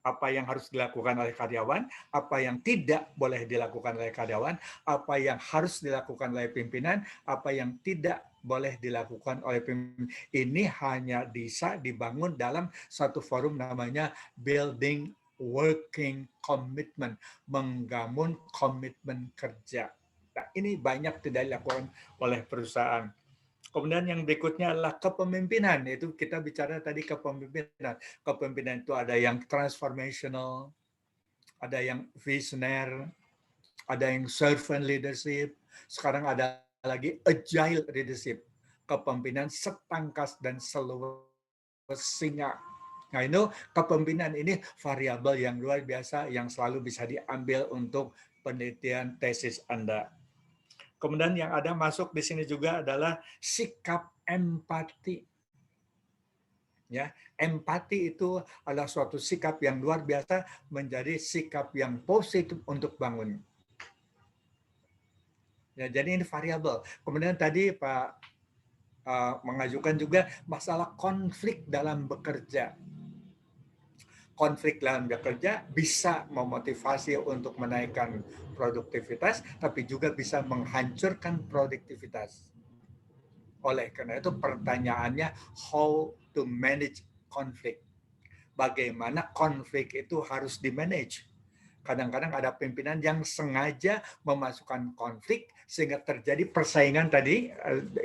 Apa yang harus dilakukan oleh karyawan, apa yang tidak boleh dilakukan oleh karyawan, apa yang harus dilakukan oleh pimpinan, apa yang tidak boleh dilakukan oleh pimpinan. Ini hanya bisa dibangun dalam satu forum namanya building working commitment, membangun komitmen kerja. Nah, ini banyak tidak dilakukan oleh perusahaan. Kemudian yang berikutnya adalah kepemimpinan. Itu kita bicara tadi kepemimpinan. Kepemimpinan itu ada yang transformational, ada yang visioner, ada yang servant leadership. Sekarang ada lagi agile leadership. Kepemimpinan setangkas dan seluas singa. Nah, itu kepemimpinan ini variabel yang luar biasa yang selalu bisa diambil untuk penelitian tesis Anda. Kemudian yang ada masuk di sini juga adalah sikap empati. Ya, empati itu adalah suatu sikap yang luar biasa menjadi sikap yang positif untuk bangun. Ya, jadi ini variabel. Kemudian tadi Pak mengajukan juga masalah konflik dalam bekerja. Konflik dalam bekerja bisa memotivasi untuk menaikkan produktivitas, tapi juga bisa menghancurkan produktivitas. Oleh karena itu pertanyaannya, how to manage konflik. Bagaimana konflik itu harus di-manage. Kadang-kadang ada pimpinan yang sengaja memasukkan konflik sehingga terjadi persaingan tadi,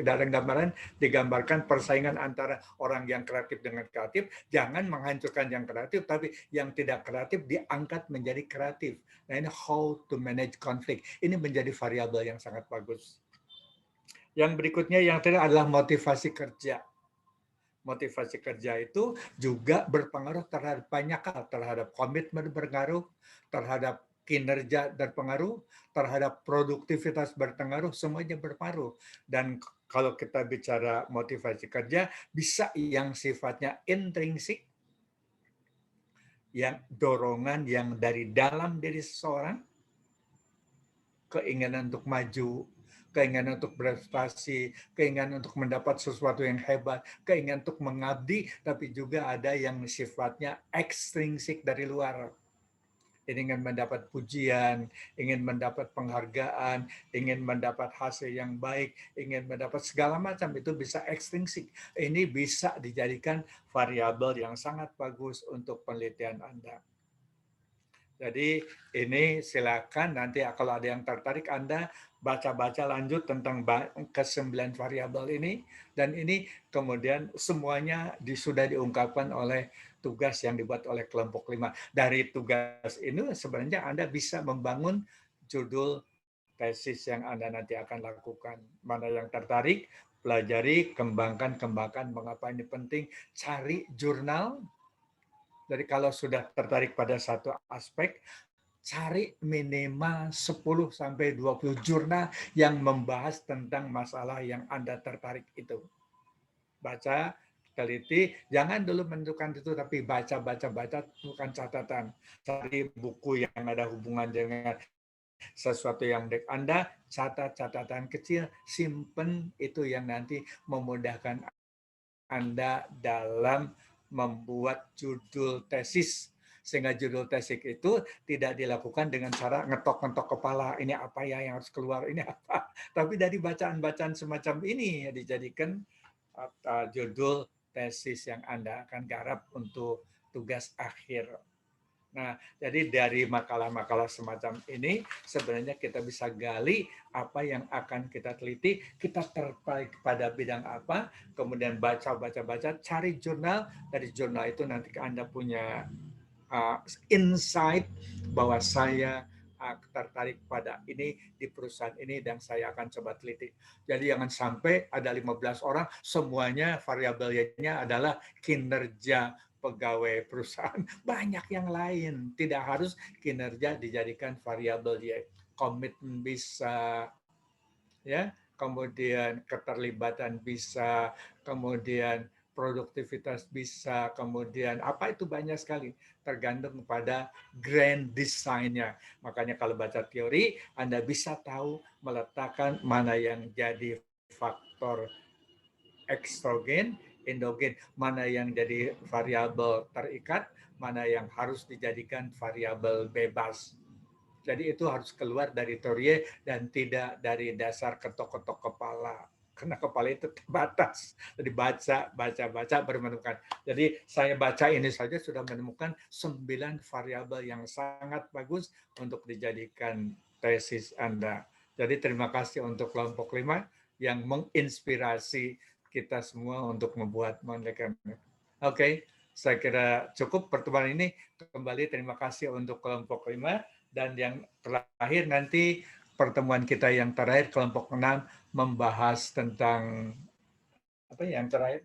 dalam gambaran digambarkan persaingan antara orang yang kreatif dengan kreatif. Jangan menghancurkan yang kreatif, tapi yang tidak kreatif diangkat menjadi kreatif. Nah, ini how to manage konflik. Ini menjadi variabel yang sangat bagus. Yang berikutnya yang terakhir adalah motivasi kerja. Motivasi kerja itu juga berpengaruh terhadap banyak hal, terhadap komitmen berpengaruh, terhadap kinerja berpengaruh, terhadap produktivitas berpengaruh, semuanya berpengaruh. Dan kalau kita bicara motivasi kerja, bisa yang sifatnya intrinsik, yang dorongan yang dari dalam diri seseorang, keinginan untuk maju, keinginan untuk berprestasi, keinginan untuk mendapat sesuatu yang hebat, keinginan untuk mengabdi, tapi juga ada yang sifatnya ekstrinsik dari luar. ingin mendapat pujian, ingin mendapat penghargaan, ingin mendapat hasil yang baik, ingin mendapat segala macam, itu bisa ekstrinsik. Ini bisa dijadikan variabel yang sangat bagus untuk penelitian Anda. Jadi ini silakan nanti kalau ada yang tertarik Anda baca-baca lanjut tentang ke-9 variabel ini, dan ini kemudian semuanya sudah diungkapkan oleh tugas yang dibuat oleh kelompok 5. Dari tugas ini sebenarnya Anda bisa membangun judul tesis yang Anda nanti akan lakukan. Mana yang tertarik, pelajari, kembangkan, mengapa ini penting, cari jurnal. Jadi kalau sudah tertarik pada satu aspek, cari minimal 10 sampai 20 jurnal yang membahas tentang masalah yang Anda tertarik itu. Baca, teliti, jangan dulu menentukan itu, tapi baca, bukan catatan. Cari buku yang ada hubungan dengan sesuatu yang dekat Anda, catat catatan kecil, simpen itu yang nanti memudahkan Anda dalam membuat judul tesis, sehingga judul tesis itu tidak dilakukan dengan cara ngetok-ngetok kepala, ini apa ya yang harus keluar, ini apa. Tapi dari bacaan-bacaan semacam ini dijadikan judul tesis yang Anda akan garap untuk tugas akhir. Nah, jadi dari makalah-makalah semacam ini sebenarnya kita bisa gali apa yang akan kita teliti, kita tertarik pada bidang apa, kemudian baca, cari jurnal, dari jurnal itu nanti Anda punya insight bahwa saya tertarik pada ini di perusahaan ini dan saya akan coba teliti. Jadi jangan sampai ada 15 orang semuanya variabelnya adalah kinerja pegawai perusahaan. Banyak yang lain, tidak harus kinerja dijadikan variabel dia. Komitmen bisa, ya, kemudian keterlibatan bisa, kemudian produktivitas bisa, kemudian apa itu banyak sekali, tergantung pada grand design-nya. Makanya kalau baca teori, Anda bisa tahu meletakkan mana yang jadi faktor ekstrogen, endogen, mana yang jadi variabel terikat, mana yang harus dijadikan variabel bebas. Jadi itu harus keluar dari teori dan tidak dari dasar ketok-ketok kepala. Karena kepala itu terbatas. Jadi baca, baru menemukan. Jadi saya baca ini saja sudah menemukan 9 variabel yang sangat bagus untuk dijadikan tesis Anda. Jadi terima kasih untuk kelompok 5 yang menginspirasi kita semua untuk membuat mondekan. Oke, saya kira cukup pertemuan ini. Kembali terima kasih untuk kelompok 5. Dan yang terakhir nanti pertemuan kita yang terakhir kelompok 6 membahas tentang apa yang terakhir?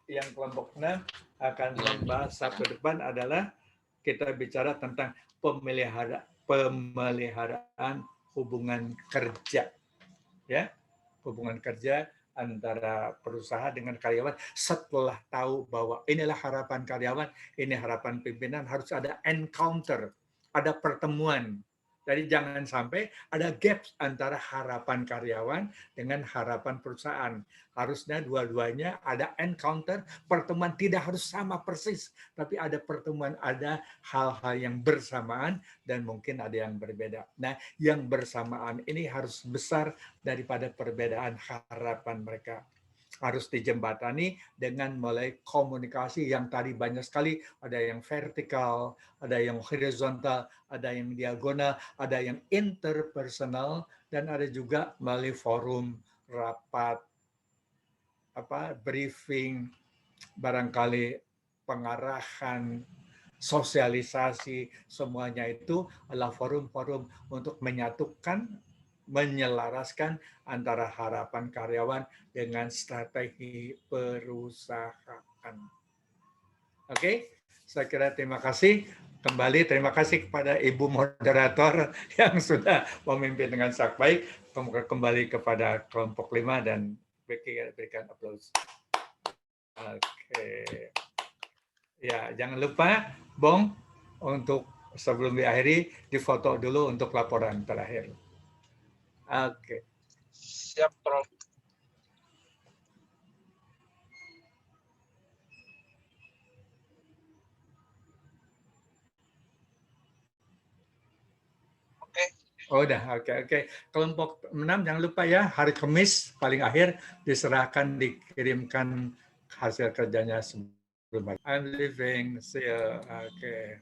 Yang kelompok 6 akan membahas Sabtu depan adalah kita bicara tentang pemeliharaan hubungan kerja. Ya, hubungan kerja antara perusahaan dengan karyawan setelah tahu bahwa inilah harapan karyawan, ini harapan pimpinan, harus ada encounter, ada pertemuan. Jadi jangan sampai ada gaps antara harapan karyawan dengan harapan perusahaan. Harusnya dua-duanya ada encounter, pertemuan tidak harus sama persis, tapi ada pertemuan, ada hal-hal yang bersamaan dan mungkin ada yang berbeda. Nah, yang bersamaan ini harus besar daripada perbedaan harapan mereka. Harus dijembatani dengan mulai komunikasi yang tadi banyak sekali, ada yang vertikal, ada yang horizontal, ada yang diagonal, ada yang interpersonal, dan ada juga melalui forum, rapat, briefing, barangkali pengarahan, sosialisasi, semuanya itu adalah forum-forum untuk menyatukan, menyelaraskan antara harapan karyawan dengan strategi perusahaan. Oke, saya kira terima kasih. Kembali terima kasih kepada Ibu Moderator yang sudah memimpin dengan sangat baik. Kembali kepada kelompok 5 dan berikan aplaus. Oke. Ya, jangan lupa, Bong, untuk sebelum diakhiri, difoto dulu untuk laporan terakhir. Oke. Siap, Prof. Oh, udah, oke. Kelompok 6 jangan lupa ya, hari Kamis paling akhir dikirimkan hasil kerjanya sebelum. I'm leaving. See you. Oke.